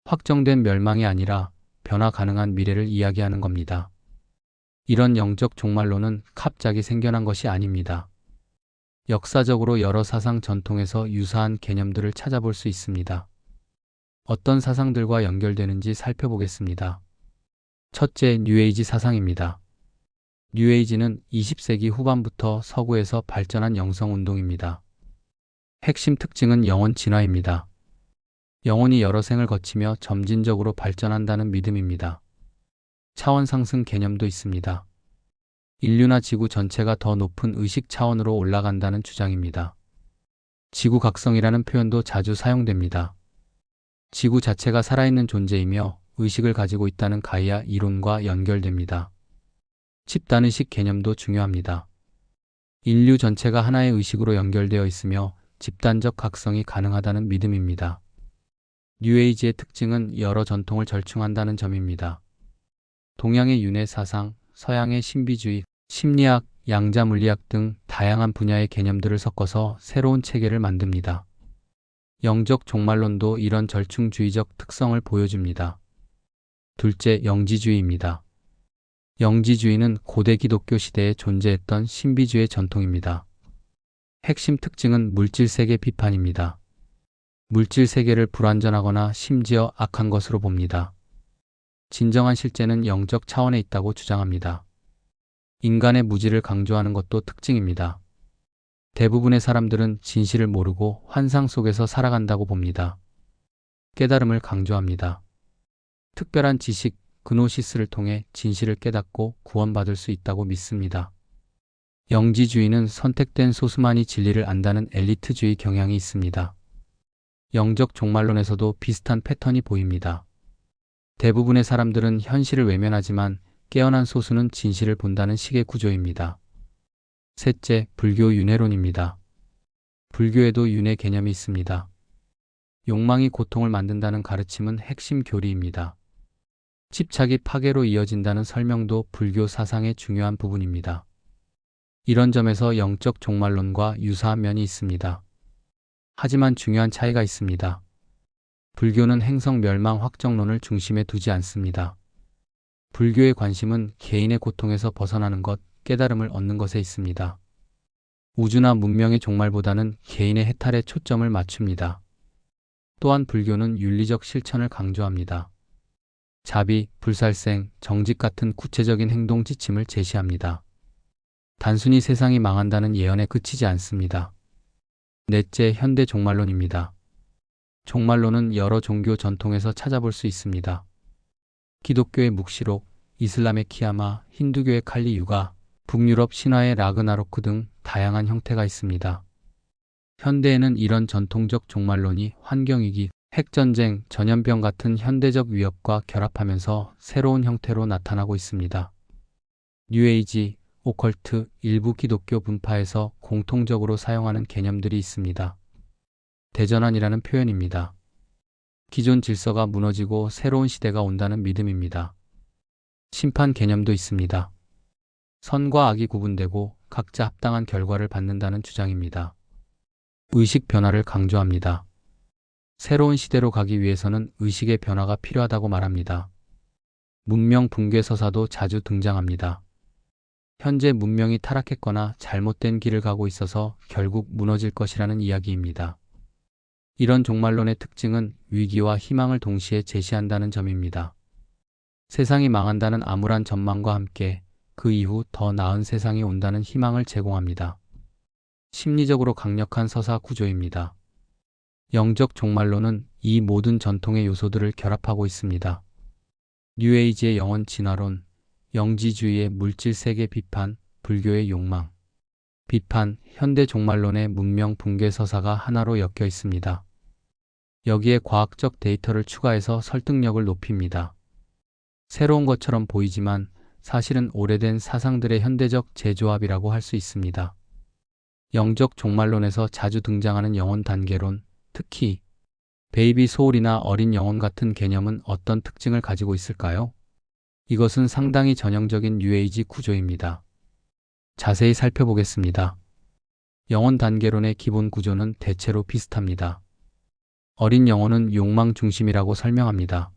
확정된 멸망이 아니라 변화 가능한 미래를 이야기하는 겁니다. 이런 영적 종말론은 갑자기 생겨난 것이 아닙니다. 역사적으로 여러 사상 전통에서 유사한 개념들을 찾아볼 수 있습니다. 어떤 사상들과 연결되는지 살펴보겠습니다. 첫째, 뉴에이지 사상입니다. 뉴에이지는 20세기 후반부터 서구에서 발전한 영성운동입니다. 핵심 특징은 영혼 진화입니다. 영혼이 여러 생을 거치며 점진적으로 발전한다는 믿음입니다. 차원 상승 개념도 있습니다. 인류나 지구 전체가 더 높은 의식 차원으로 올라간다는 주장입니다. 지구각성이라는 표현도 자주 사용됩니다. 지구 자체가 살아있는 존재이며 의식을 가지고 있다는 가이아 이론과 연결됩니다. 집단의식 개념도 중요합니다. 인류 전체가 하나의 의식으로 연결되어 있으며 집단적 각성이 가능하다는 믿음입니다. 뉴에이지의 특징은 여러 전통을 절충한다는 점입니다. 동양의 윤회 사상, 서양의 신비주의, 심리학, 양자 물리학 등 다양한 분야의 개념들을 섞어서 새로운 체계를 만듭니다. 영적 종말론도 이런 절충주의적 특성을 보여줍니다. 둘째, 영지주의입니다. 영지주의는 고대 기독교 시대에 존재했던 신비주의 전통입니다. 핵심 특징은 물질 세계 비판입니다. 물질 세계를 불완전하거나 심지어 악한 것으로 봅니다. 진정한 실제는 영적 차원에 있다고 주장합니다. 인간의 무지를 강조하는 것도 특징입니다. 대부분의 사람들은 진실을 모르고 환상 속에서 살아간다고 봅니다. 깨달음을 강조합니다. 특별한 지식, 그노시스를 통해 진실을 깨닫고 구원받을 수 있다고 믿습니다. 영지주의는 선택된 소수만이 진리를 안다는 엘리트주의 경향이 있습니다. 영적 종말론에서도 비슷한 패턴이 보입니다. 대부분의 사람들은 현실을 외면하지만 깨어난 소수는 진실을 본다는 식의 구조입니다. 셋째, 불교 윤회론입니다. 불교에도 윤회 개념이 있습니다. 욕망이 고통을 만든다는 가르침은 핵심 교리입니다. 집착이 파괴로 이어진다는 설명도 불교 사상의 중요한 부분입니다. 이런 점에서 영적 종말론과 유사한 면이 있습니다. 하지만 중요한 차이가 있습니다. 불교는 행성 멸망 확정론을 중심에 두지 않습니다. 불교의 관심은 개인의 고통에서 벗어나는 것, 깨달음을 얻는 것에 있습니다. 우주나 문명의 종말보다는 개인의 해탈에 초점을 맞춥니다. 또한 불교는 윤리적 실천을 강조합니다. 자비, 불살생, 정직 같은 구체적인 행동 지침을 제시합니다. 단순히 세상이 망한다는 예언에 그치지 않습니다. 넷째, 현대 종말론입니다. 종말론은 여러 종교 전통에서 찾아볼 수 있습니다. 기독교의 묵시록, 이슬람의 키야마, 힌두교의 칼리 유가, 북유럽 신화의 라그나로크 등 다양한 형태가 있습니다. 현대에는 이런 전통적 종말론이 환경위기, 핵전쟁, 전염병 같은 현대적 위협과 결합하면서 새로운 형태로 나타나고 있습니다. 뉴에이지, 오컬트, 일부 기독교 분파에서 공통적으로 사용하는 개념들이 있습니다. 대전환이라는 표현입니다. 기존 질서가 무너지고 새로운 시대가 온다는 믿음입니다. 심판 개념도 있습니다. 선과 악이 구분되고 각자 합당한 결과를 받는다는 주장입니다. 의식 변화를 강조합니다. 새로운 시대로 가기 위해서는 의식의 변화가 필요하다고 말합니다. 문명 붕괴 서사도 자주 등장합니다. 현재 문명이 타락했거나 잘못된 길을 가고 있어서 결국 무너질 것이라는 이야기입니다. 이런 종말론의 특징은 위기와 희망을 동시에 제시한다는 점입니다. 세상이 망한다는 암울한 전망과 함께 그 이후 더 나은 세상이 온다는 희망을 제공합니다. 심리적으로 강력한 서사 구조입니다. 영적 종말론은 이 모든 전통의 요소들을 결합하고 있습니다. 뉴에이지의 영원 진화론, 영지주의의 물질 세계 비판, 불교의 욕망, 비판, 현대 종말론의 문명 붕괴 서사가 하나로 엮여 있습니다. 여기에 과학적 데이터를 추가해서 설득력을 높입니다. 새로운 것처럼 보이지만 사실은 오래된 사상들의 현대적 재조합이라고 할 수 있습니다. 영적 종말론에서 자주 등장하는 영혼 단계론, 특히 베이비 소울이나 어린 영혼 같은 개념은 어떤 특징을 가지고 있을까요? 이것은 상당히 전형적인 뉴에이지 구조입니다. 자세히 살펴보겠습니다. 영혼 단계론의 기본 구조는 대체로 비슷합니다. 어린 영혼은 욕망 중심이라고 설명합니다.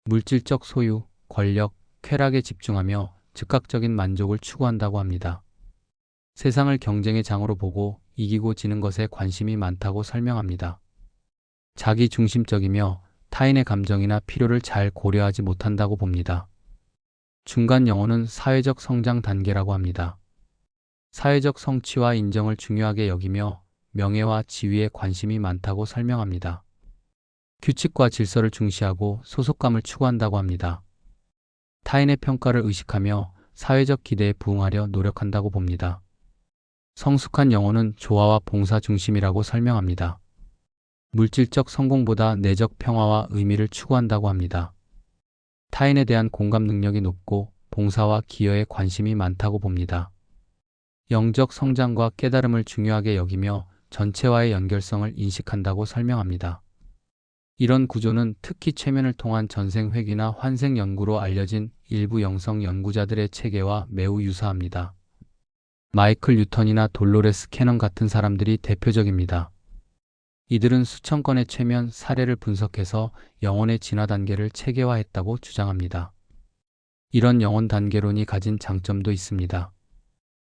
물질적 소유, 권력, 쾌락에 집중하며 즉각적인 만족을 추구한다고 합니다. 세상을 경쟁의 장으로 보고 이기고 지는 것에 관심이 많다고 설명합니다. 자기 중심적이며 타인의 감정이나 필요를 잘 고려하지 못한다고 봅니다. 중간 영혼은 사회적 성장 단계라고 합니다. 사회적 성취와 인정을 중요하게 여기며 명예와 지위에 관심이 많다고 설명합니다. 규칙과 질서를 중시하고 소속감을 추구한다고 합니다. 타인의 평가를 의식하며 사회적 기대에 부응하려 노력한다고 봅니다. 성숙한 영혼은 조화와 봉사 중심이라고 설명합니다. 물질적 성공보다 내적 평화와 의미를 추구한다고 합니다. 타인에 대한 공감 능력이 높고 봉사와 기여에 관심이 많다고 봅니다. 영적 성장과 깨달음을 중요하게 여기며 전체와의 연결성을 인식한다고 설명합니다. 이런 구조는 특히 최면을 통한 전생회귀나 환생 연구로 알려진 일부 영성 연구자들의 체계와 매우 유사합니다. 마이클 뉴턴이나 돌로레스 캐넌 같은 사람들이 대표적입니다. 이들은 수천 건의 최면 사례를 분석해서 영혼의 진화 단계를 체계화했다고 주장합니다. 이런 영혼 단계론이 가진 장점도 있습니다.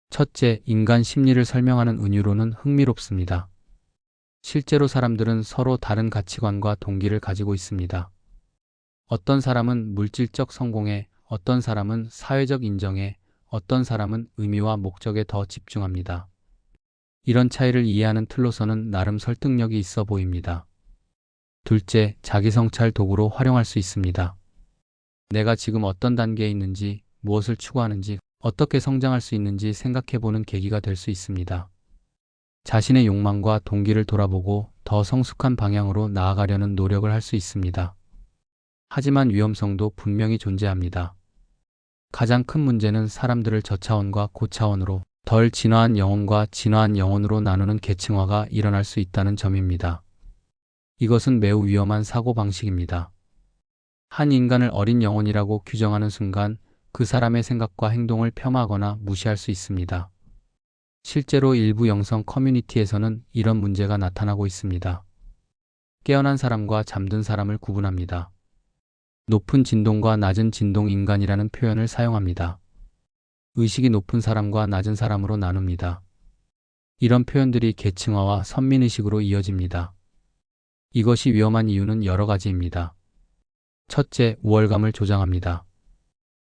첫째, 인간 심리를 설명하는 은유로는 흥미롭습니다. 실제로 사람들은 서로 다른 가치관과 동기를 가지고 있습니다. 어떤 사람은 물질적 성공에, 어떤 사람은 사회적 인정에, 어떤 사람은 의미와 목적에 더 집중합니다. 이런 차이를 이해하는 틀로서는 나름 설득력이 있어 보입니다. 둘째, 자기 성찰 도구로 활용할 수 있습니다. 내가 지금 어떤 단계에 있는지, 무엇을 추구하는지, 어떻게 성장할 수 있는지 생각해보는 계기가 될 수 있습니다. 자신의 욕망과 동기를 돌아보고 더 성숙한 방향으로 나아가려는 노력을 할 수 있습니다. 하지만 위험성도 분명히 존재합니다. 가장 큰 문제는 사람들을 저차원과 고차원으로, 덜 진화한 영혼과 진화한 영혼으로 나누는 계층화가 일어날 수 있다는 점입니다. 이것은 매우 위험한 사고방식입니다. 한 인간을 어린 영혼이라고 규정하는 순간 그 사람의 생각과 행동을 폄하하거나 무시할 수 있습니다. 실제로 일부 영성 커뮤니티에서는 이런 문제가 나타나고 있습니다. 깨어난 사람과 잠든 사람을 구분합니다. 높은 진동과 낮은 진동 인간이라는 표현을 사용합니다. 의식이 높은 사람과 낮은 사람으로 나눕니다. 이런 표현들이 계층화와 선민의식으로 이어집니다. 이것이 위험한 이유는 여러 가지입니다. 첫째, 우월감을 조장합니다.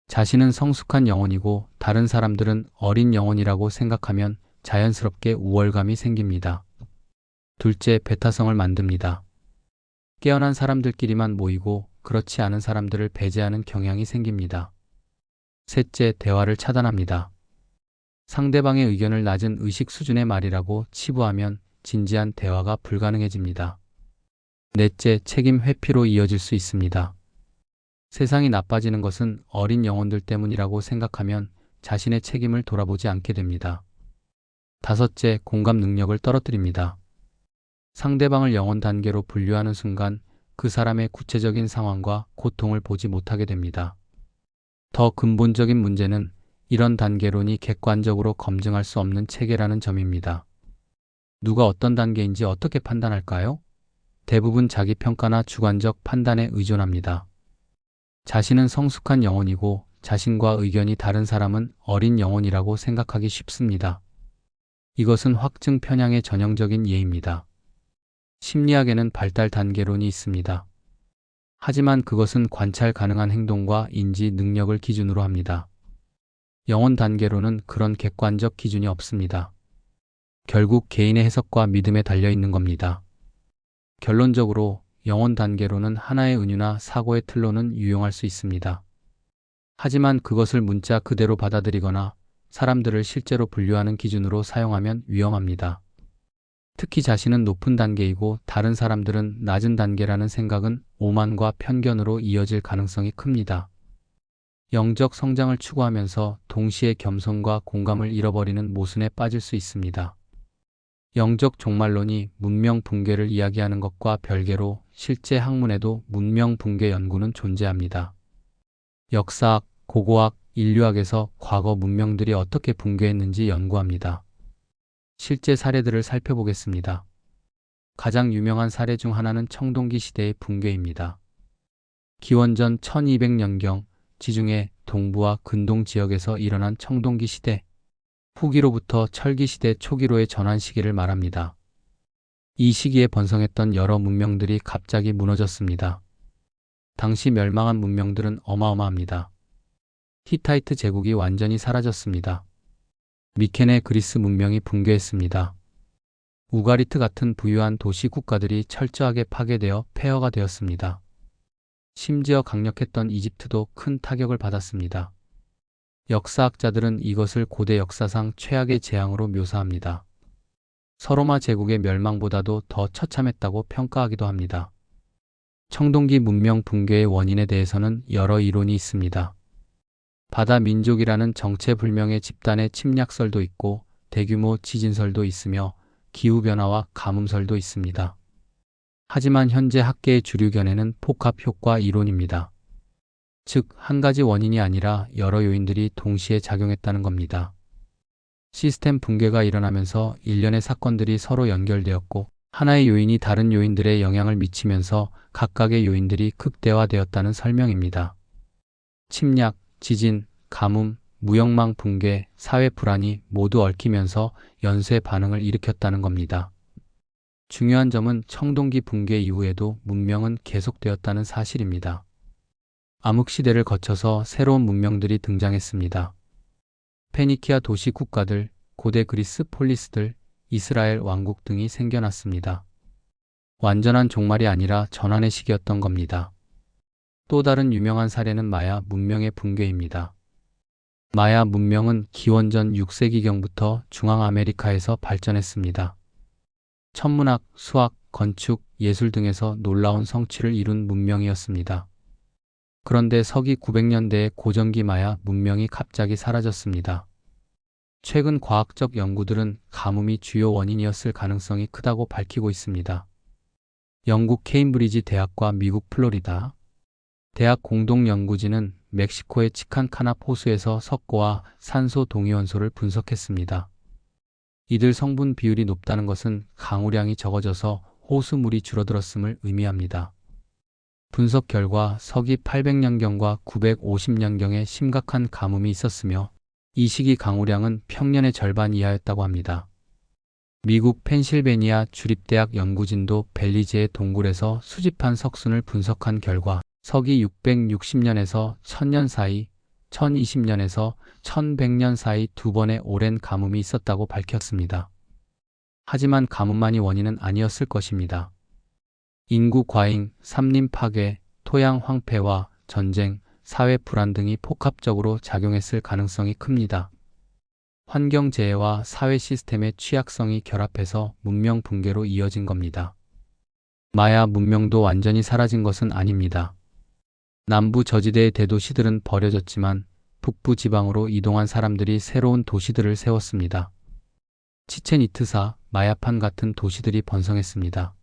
자신은 성숙한 영혼이고 다른 사람들은 어린 영혼이라고 생각하면 자연스럽게 우월감이 생깁니다. 둘째, 배타성을 만듭니다. 깨어난 사람들끼리만 모이고 그렇지 않은 사람들을 배제하는 경향이 생깁니다. 셋째, 대화를 차단합니다. 상대방의 의견을 낮은 의식 수준의 말이라고 치부하면 진지한 대화가 불가능해집니다. 넷째, 책임 회피로 이어질 수 있습니다. 세상이 나빠지는 것은 어린 영혼들 때문이라고 생각하면 자신의 책임을 돌아보지 않게 됩니다. 다섯째, 공감 능력을 떨어뜨립니다. 상대방을 영혼 단계로 분류하는 순간 그 사람의 구체적인 상황과 고통을 보지 못하게 됩니다. 더 근본적인 문제는 이런 단계론이 객관적으로 검증할 수 없는 체계라는 점입니다. 누가 어떤 단계인지 어떻게 판단할까요? 대부분 자기 평가나 주관적 판단에 의존합니다. 자신은 성숙한 영혼이고 자신과 의견이 다른 사람은 어린 영혼이라고 생각하기 쉽습니다. 이것은 확증 편향의 전형적인 예입니다. 심리학에는 발달 단계론이 있습니다. 하지만 그것은 관찰 가능한 행동과 인지 능력을 기준으로 합니다. 영혼 단계론은 그런 객관적 기준이 없습니다. 결국 개인의 해석과 믿음에 달려 있는 겁니다. 결론적으로 영혼 단계론은 하나의 은유나 사고의 틀로는 유용할 수 있습니다. 하지만 그것을 문자 그대로 받아들이거나 사람들을 실제로 분류하는 기준으로 사용하면 위험합니다. 특히 자신은 높은 단계이고 다른 사람들은 낮은 단계라는 생각은 오만과 편견으로 이어질 가능성이 큽니다. 영적 성장을 추구하면서 동시에 겸손과 공감을 잃어버리는 모순에 빠질 수 있습니다. 영적 종말론이 문명 붕괴를 이야기하는 것과 별개로 실제 학문에도 문명 붕괴 연구는 존재합니다. 역사학, 고고학, 인류학에서 과거 문명들이 어떻게 붕괴했는지 연구합니다. 실제 사례들을 살펴보겠습니다. 가장 유명한 사례 중 하나는 청동기 시대의 붕괴입니다. 기원전 1200년경 지중해 동부와 근동 지역에서 일어난 청동기 시대, 후기로부터 철기 시대 초기로의 전환 시기를 말합니다. 이 시기에 번성했던 여러 문명들이 갑자기 무너졌습니다. 당시 멸망한 문명들은 어마어마합니다. 히타이트 제국이 완전히 사라졌습니다. 미케네 그리스 문명이 붕괴했습니다. 우가리트 같은 부유한 도시 국가들이 철저하게 파괴되어 폐허가 되었습니다. 심지어 강력했던 이집트도 큰 타격을 받았습니다. 역사학자들은 이것을 고대 역사상 최악의 재앙으로 묘사합니다. 서로마 제국의 멸망보다도 더 처참했다고 평가하기도 합니다. 청동기 문명 붕괴의 원인에 대해서는 여러 이론이 있습니다. 바다 민족이라는 정체불명의 집단의 침략설도 있고 대규모 지진설도 있으며 기후변화와 가뭄설도 있습니다. 하지만 현재 학계의 주류 견해는 복합 효과 이론입니다. 즉, 한 가지 원인이 아니라 여러 요인들이 동시에 작용했다는 겁니다. 시스템 붕괴가 일어나면서 일련의 사건들이 서로 연결되었고, 하나의 요인이 다른 요인들에 영향을 미치면서 각각의 요인들이 극대화되었다는 설명입니다. 침략, 지진, 가뭄, 무역망 붕괴, 사회 불안이 모두 얽히면서 연쇄 반응을 일으켰다는 겁니다. 중요한 점은 청동기 붕괴 이후에도 문명은 계속되었다는 사실입니다. 암흑시대를 거쳐서 새로운 문명들이 등장했습니다. 페니키아 도시 국가들, 고대 그리스 폴리스들, 이스라엘 왕국 등이 생겨났습니다. 완전한 종말이 아니라 전환의 시기였던 겁니다. 또 다른 유명한 사례는 마야 문명의 붕괴입니다. 마야 문명은 기원전 6세기경부터 중앙아메리카에서 발전했습니다. 천문학, 수학, 건축, 예술 등에서 놀라운 성취를 이룬 문명이었습니다. 그런데 서기 900년대에 고전기 마야 문명이 갑자기 사라졌습니다. 최근 과학적 연구들은 가뭄이 주요 원인이었을 가능성이 크다고 밝히고 있습니다. 영국 케임브리지 대학과 미국 플로리다 대학 공동연구진은 멕시코의 치칸카납 호수에서 석고와 산소 동위원소를 분석했습니다. 이들 성분 비율이 높다는 것은 강우량이 적어져서 호수물이 줄어들었음을 의미합니다. 분석 결과 서기 800년경과 950년경에 심각한 가뭄이 있었으며 이 시기 강우량은 평년의 절반 이하였다고 합니다. 미국 펜실베니아 주립대학 연구진도 벨리제의 동굴에서 수집한 석순을 분석한 결과 서기 660년에서 1000년 사이, 1020년에서 1100년 사이 두 번의 오랜 가뭄이 있었다고 밝혔습니다. 하지만 가뭄만이 원인은 아니었을 것입니다. 인구 과잉, 산림 파괴, 토양 황폐와 전쟁, 사회 불안 등이 복합적으로 작용했을 가능성이 큽니다. 환경재해와 사회 시스템의 취약성이 결합해서 문명 붕괴로 이어진 겁니다. 마야 문명도 완전히 사라진 것은 아닙니다. 남부 저지대의 대도시들은 버려졌지만 북부 지방으로 이동한 사람들이 새로운 도시들을 세웠습니다. 치첸 이트사, 마야판 같은 도시들이 번성했습니다.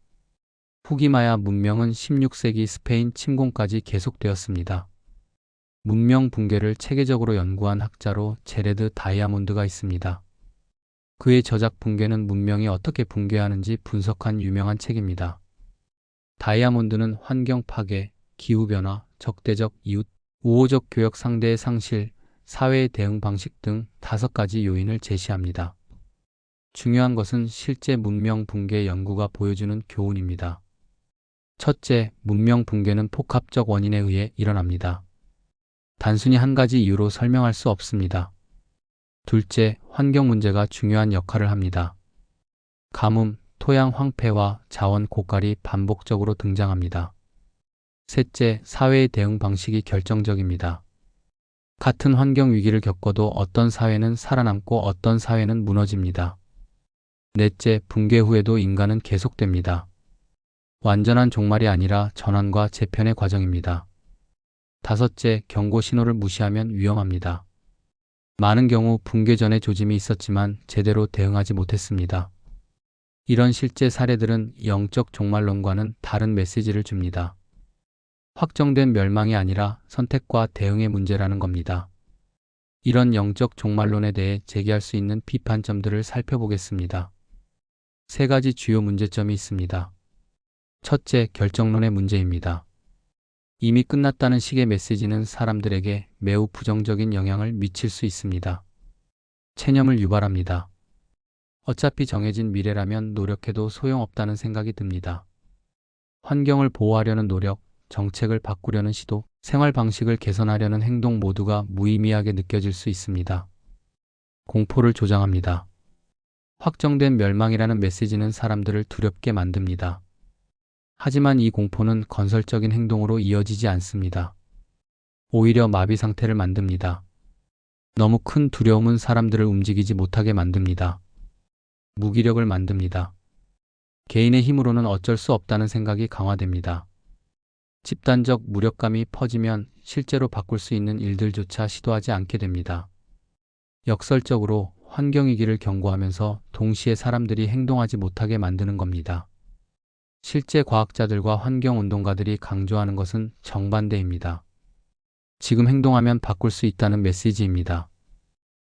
후기 마야 문명은 16세기 스페인 침공까지 계속되었습니다. 문명 붕괴를 체계적으로 연구한 학자로 제레드 다이아몬드가 있습니다. 그의 저작 붕괴는 문명이 어떻게 붕괴하는지 분석한 유명한 책입니다. 다이아몬드는 환경 파괴, 기후변화, 적대적 이웃, 우호적 교역 상대의 상실, 사회의 대응 방식 등 5가지 요인을 제시합니다. 중요한 것은 실제 문명 붕괴 연구가 보여주는 교훈입니다. 첫째, 문명 붕괴는 복합적 원인에 의해 일어납니다. 단순히 한 가지 이유로 설명할 수 없습니다. 둘째, 환경 문제가 중요한 역할을 합니다. 가뭄, 토양 황폐와 자원 고갈이 반복적으로 등장합니다. 셋째, 사회의 대응 방식이 결정적입니다. 같은 환경 위기를 겪어도 어떤 사회는 살아남고 어떤 사회는 무너집니다. 넷째, 붕괴 후에도 인간은 계속됩니다. 완전한 종말이 아니라 전환과 재편의 과정입니다. 다섯째, 경고 신호를 무시하면 위험합니다. 많은 경우 붕괴 전에 조짐이 있었지만 제대로 대응하지 못했습니다. 이런 실제 사례들은 영적 종말론과는 다른 메시지를 줍니다. 확정된 멸망이 아니라 선택과 대응의 문제라는 겁니다. 이런 영적 종말론에 대해 제기할 수 있는 비판점들을 살펴보겠습니다. 3가지 주요 문제점이 있습니다. 첫째, 결정론의 문제입니다. 이미 끝났다는 식의 메시지는 사람들에게 매우 부정적인 영향을 미칠 수 있습니다. 체념을 유발합니다. 어차피 정해진 미래라면 노력해도 소용없다는 생각이 듭니다. 환경을 보호하려는 노력, 정책을 바꾸려는 시도, 생활 방식을 개선하려는 행동 모두가 무의미하게 느껴질 수 있습니다. 공포를 조장합니다. 확정된 멸망이라는 메시지는 사람들을 두렵게 만듭니다. 하지만 이 공포는 건설적인 행동으로 이어지지 않습니다. 오히려 마비 상태를 만듭니다. 너무 큰 두려움은 사람들을 움직이지 못하게 만듭니다. 무기력을 만듭니다. 개인의 힘으로는 어쩔 수 없다는 생각이 강화됩니다. 집단적 무력감이 퍼지면 실제로 바꿀 수 있는 일들조차 시도하지 않게 됩니다. 역설적으로 환경위기를 경고하면서 동시에 사람들이 행동하지 못하게 만드는 겁니다. 실제 과학자들과 환경운동가들이 강조하는 것은 정반대입니다. 지금 행동하면 바꿀 수 있다는 메시지입니다.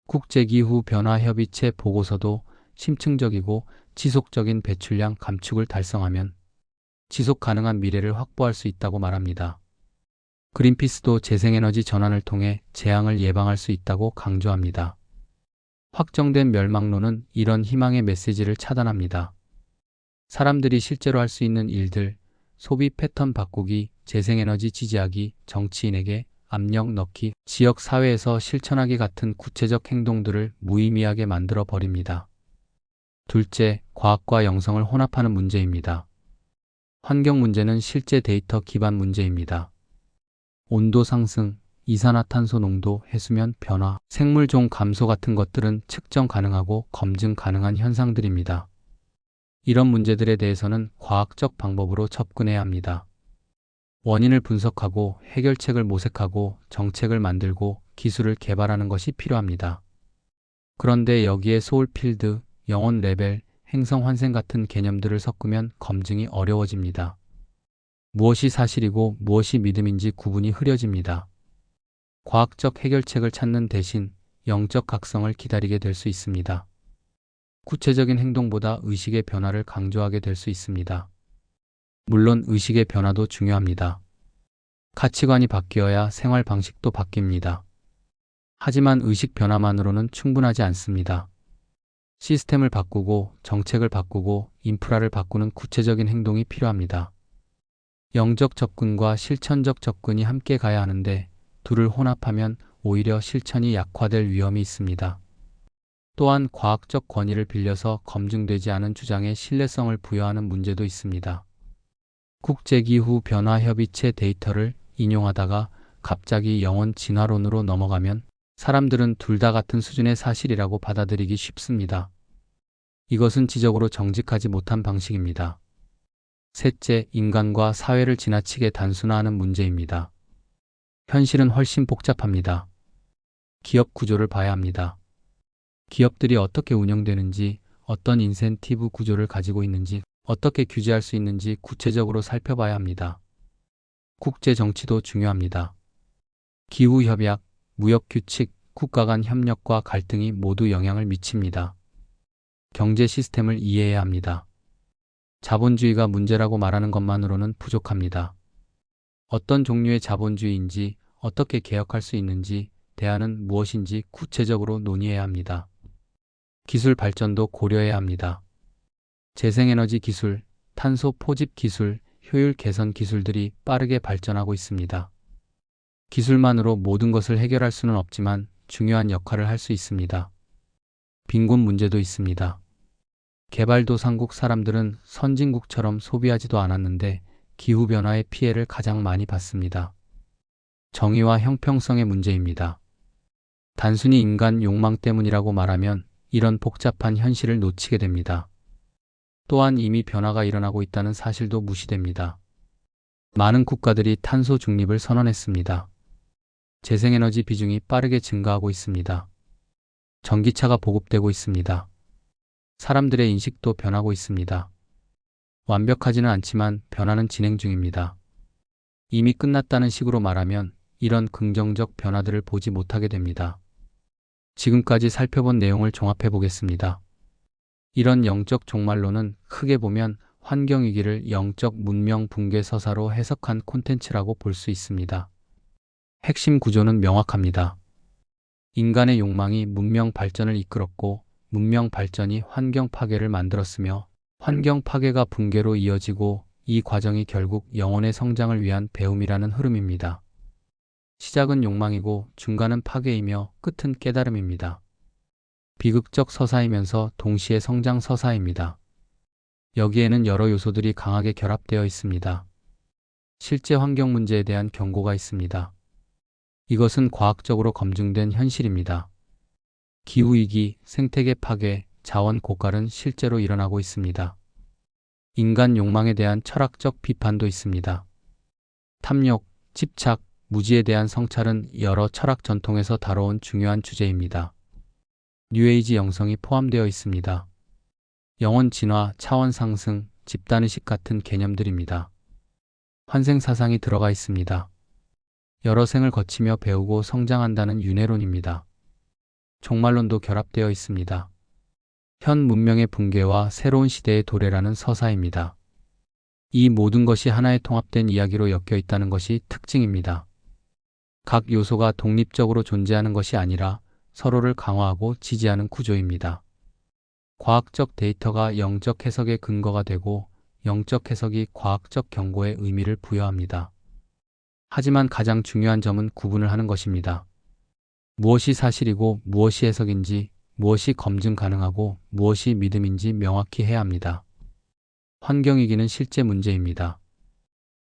국제기후 변화 협의체 보고서도 심층적이고 지속적인 배출량 감축을 달성하면 지속 가능한 미래를 확보할 수 있다고 말합니다. 그린피스도 재생에너지 전환을 통해 재앙을 예방할 수 있다고 강조합니다. 확정된 멸망론은 이런 희망의 메시지를 차단합니다. 사람들이 실제로 할 수 있는 일들, 소비 패턴 바꾸기, 재생에너지 지지하기, 정치인에게 압력 넣기, 지역 사회에서 실천하기 같은 구체적 행동들을 무의미하게 만들어 버립니다. 둘째, 과학과 영성을 혼합하는 문제입니다. 환경 문제는 실제 데이터 기반 문제입니다. 온도 상승, 이산화탄소 농도, 해수면 변화, 생물종 감소 같은 것들은 측정 가능하고 검증 가능한 현상들입니다. 이런 문제들에 대해서는 과학적 방법으로 접근해야 합니다. 원인을 분석하고 해결책을 모색하고 정책을 만들고 기술을 개발하는 것이 필요합니다. 그런데 여기에 소울필드, 영혼 레벨, 행성 환생 같은 개념들을 섞으면 검증이 어려워집니다. 무엇이 사실이고 무엇이 믿음인지 구분이 흐려집니다. 과학적 해결책을 찾는 대신 영적 각성을 기다리게 될 수 있습니다. 구체적인 행동보다 의식의 변화를 강조하게 될 수 있습니다. 물론 의식의 변화도 중요합니다. 가치관이 바뀌어야 생활 방식도 바뀝니다. 하지만 의식 변화만으로는 충분하지 않습니다. 시스템을 바꾸고 정책을 바꾸고 인프라를 바꾸는 구체적인 행동이 필요합니다. 영적 접근과 실천적 접근이 함께 가야 하는데 둘을 혼합하면 오히려 실천이 약화될 위험이 있습니다. 또한 과학적 권위를 빌려서 검증되지 않은 주장에 신뢰성을 부여하는 문제도 있습니다. 국제기후 변화협의체 데이터를 인용하다가 갑자기 영원 진화론으로 넘어가면 사람들은 둘 다 같은 수준의 사실이라고 받아들이기 쉽습니다. 이것은 지적으로 정직하지 못한 방식입니다. 셋째, 인간과 사회를 지나치게 단순화하는 문제입니다. 현실은 훨씬 복잡합니다. 기업 구조를 봐야 합니다. 기업들이 어떻게 운영되는지, 어떤 인센티브 구조를 가지고 있는지, 어떻게 규제할 수 있는지 구체적으로 살펴봐야 합니다. 국제 정치도 중요합니다. 기후협약, 무역규칙, 국가 간 협력과 갈등이 모두 영향을 미칩니다. 경제 시스템을 이해해야 합니다. 자본주의가 문제라고 말하는 것만으로는 부족합니다. 어떤 종류의 자본주의인지, 어떻게 개혁할 수 있는지, 대안은 무엇인지 구체적으로 논의해야 합니다. 기술 발전도 고려해야 합니다. 재생에너지 기술, 탄소 포집 기술, 효율 개선 기술들이 빠르게 발전하고 있습니다. 기술만으로 모든 것을 해결할 수는 없지만 중요한 역할을 할 수 있습니다. 빈곤 문제도 있습니다. 개발도상국 사람들은 선진국처럼 소비하지도 않았는데 기후변화의 피해를 가장 많이 받습니다. 정의와 형평성의 문제입니다. 단순히 인간 욕망 때문이라고 말하면 이런 복잡한 현실을 놓치게 됩니다. 또한 이미 변화가 일어나고 있다는 사실도 무시됩니다. 많은 국가들이 탄소 중립을 선언했습니다. 재생에너지 비중이 빠르게 증가하고 있습니다. 전기차가 보급되고 있습니다. 사람들의 인식도 변하고 있습니다. 완벽하지는 않지만 변화는 진행 중입니다. 이미 끝났다는 식으로 말하면 이런 긍정적 변화들을 보지 못하게 됩니다. 지금까지 살펴본 내용을 종합해 보겠습니다. 이런 영적 종말론은 크게 보면 환경위기를 영적 문명 붕괴 서사로 해석한 콘텐츠라고 볼 수 있습니다. 핵심 구조는 명확합니다. 인간의 욕망이 문명 발전을 이끌었고 문명 발전이 환경 파괴를 만들었으며 환경 파괴가 붕괴로 이어지고 이 과정이 결국 영혼의 성장을 위한 배움이라는 흐름입니다. 시작은 욕망이고 중간은 파괴이며 끝은 깨달음입니다. 비극적 서사이면서 동시에 성장 서사입니다. 여기에는 여러 요소들이 강하게 결합되어 있습니다. 실제 환경 문제에 대한 경고가 있습니다. 이것은 과학적으로 검증된 현실입니다. 기후위기, 생태계 파괴, 자원 고갈은 실제로 일어나고 있습니다. 인간 욕망에 대한 철학적 비판도 있습니다. 탐욕, 집착, 무지에 대한 성찰은 여러 철학 전통에서 다뤄온 중요한 주제입니다. 뉴에이지 영성이 포함되어 있습니다. 영혼 진화, 차원 상승, 집단의식 같은 개념들입니다. 환생사상이 들어가 있습니다. 여러 생을 거치며 배우고 성장한다는 윤회론입니다. 종말론도 결합되어 있습니다. 현 문명의 붕괴와 새로운 시대의 도래라는 서사입니다. 이 모든 것이 하나의 통합된 이야기로 엮여 있다는 것이 특징입니다. 각 요소가 독립적으로 존재하는 것이 아니라 서로를 강화하고 지지하는 구조입니다. 과학적 데이터가 영적 해석의 근거가 되고 영적 해석이 과학적 경고의 의미를 부여합니다. 하지만 가장 중요한 점은 구분을 하는 것입니다. 무엇이 사실이고 무엇이 해석인지, 무엇이 검증 가능하고 무엇이 믿음인지 명확히 해야 합니다. 환경위기는 실제 문제입니다.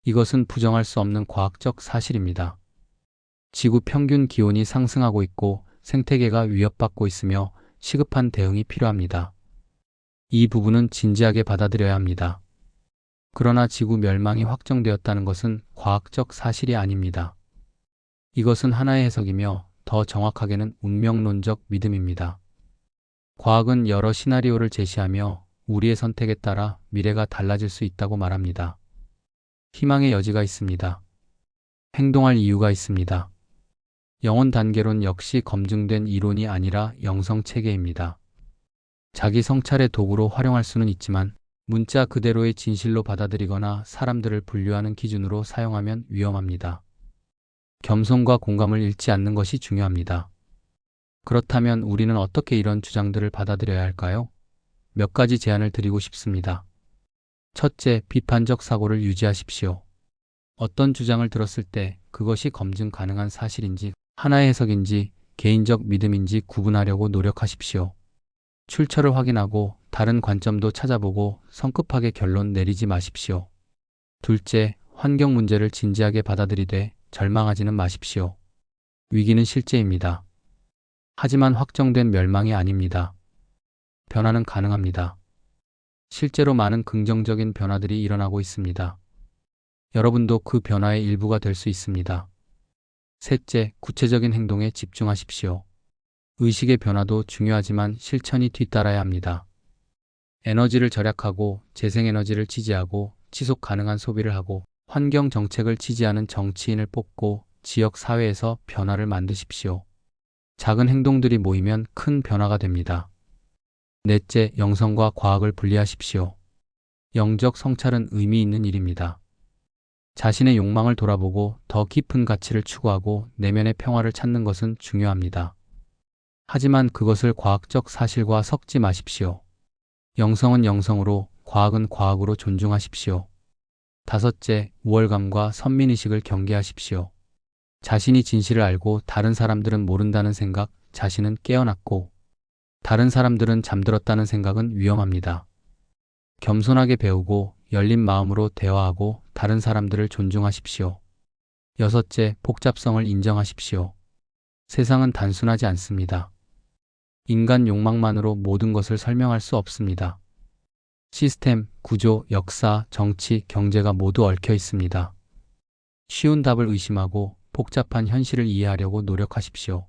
이것은 부정할 수 없는 과학적 사실입니다. 지구 평균 기온이 상승하고 있고 생태계가 위협받고 있으며 시급한 대응이 필요합니다. 이 부분은 진지하게 받아들여야 합니다. 그러나 지구 멸망이 확정되었다는 것은 과학적 사실이 아닙니다. 이것은 하나의 해석이며 더 정확하게는 운명론적 믿음입니다. 과학은 여러 시나리오를 제시하며 우리의 선택에 따라 미래가 달라질 수 있다고 말합니다. 희망의 여지가 있습니다. 행동할 이유가 있습니다. 영혼 단계론 역시 검증된 이론이 아니라 영성 체계입니다. 자기 성찰의 도구로 활용할 수는 있지만 문자 그대로의 진실로 받아들이거나 사람들을 분류하는 기준으로 사용하면 위험합니다. 겸손과 공감을 잃지 않는 것이 중요합니다. 그렇다면 우리는 어떻게 이런 주장들을 받아들여야 할까요? 몇 가지 제안을 드리고 싶습니다. 첫째, 비판적 사고를 유지하십시오. 어떤 주장을 들었을 때 그것이 검증 가능한 사실인지, 하나의 해석인지, 개인적 믿음인지 구분하려고 노력하십시오. 출처를 확인하고 다른 관점도 찾아보고 성급하게 결론 내리지 마십시오. 둘째, 환경 문제를 진지하게 받아들이되 절망하지는 마십시오. 위기는 실제입니다. 하지만 확정된 멸망이 아닙니다. 변화는 가능합니다. 실제로 많은 긍정적인 변화들이 일어나고 있습니다. 여러분도 그 변화의 일부가 될 수 있습니다. 셋째, 구체적인 행동에 집중하십시오. 의식의 변화도 중요하지만 실천이 뒤따라야 합니다. 에너지를 절약하고 재생에너지를 지지하고 지속 가능한 소비를 하고 환경 정책을 지지하는 정치인을 뽑고 지역 사회에서 변화를 만드십시오. 작은 행동들이 모이면 큰 변화가 됩니다. 넷째, 영성과 과학을 분리하십시오. 영적 성찰은 의미 있는 일입니다. 자신의 욕망을 돌아보고 더 깊은 가치를 추구하고 내면의 평화를 찾는 것은 중요합니다. 하지만 그것을 과학적 사실과 섞지 마십시오. 영성은 영성으로, 과학은 과학으로 존중하십시오. 다섯째, 우월감과 선민의식을 경계하십시오. 자신이 진실을 알고 다른 사람들은 모른다는 생각, 자신은 깨어났고 다른 사람들은 잠들었다는 생각은 위험합니다. 겸손하게 배우고 열린 마음으로 대화하고 다른 사람들을 존중하십시오. 여섯째, 복잡성을 인정하십시오. 세상은 단순하지 않습니다. 인간 욕망만으로 모든 것을 설명할 수 없습니다. 시스템, 구조, 역사, 정치, 경제가 모두 얽혀 있습니다. 쉬운 답을 의심하고 복잡한 현실을 이해하려고 노력하십시오.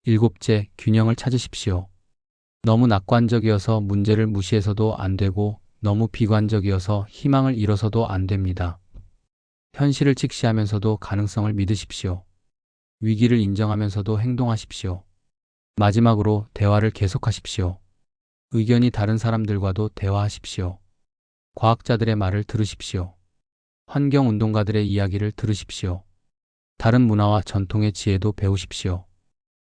일곱째, 균형을 찾으십시오. 너무 낙관적이어서 문제를 무시해서도 안 되고 너무 비관적이어서 희망을 잃어서도 안 됩니다. 현실을 직시하면서도 가능성을 믿으십시오. 위기를 인정하면서도 행동하십시오. 마지막으로 대화를 계속하십시오. 의견이 다른 사람들과도 대화하십시오. 과학자들의 말을 들으십시오. 환경운동가들의 이야기를 들으십시오. 다른 문화와 전통의 지혜도 배우십시오.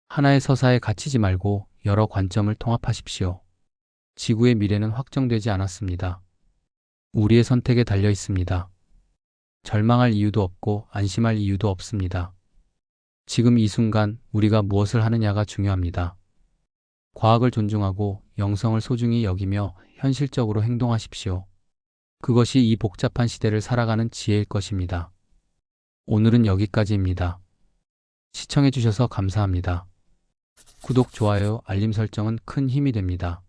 하나의 서사에 갇히지 말고 여러 관점을 통합하십시오. 지구의 미래는 확정되지 않았습니다. 우리의 선택에 달려 있습니다. 절망할 이유도 없고 안심할 이유도 없습니다. 지금 이 순간 우리가 무엇을 하느냐가 중요합니다. 과학을 존중하고 영성을 소중히 여기며 현실적으로 행동하십시오. 그것이 이 복잡한 시대를 살아가는 지혜일 것입니다. 오늘은 여기까지입니다. 시청해주셔서 감사합니다. 구독, 좋아요, 알림 설정은 큰 힘이 됩니다.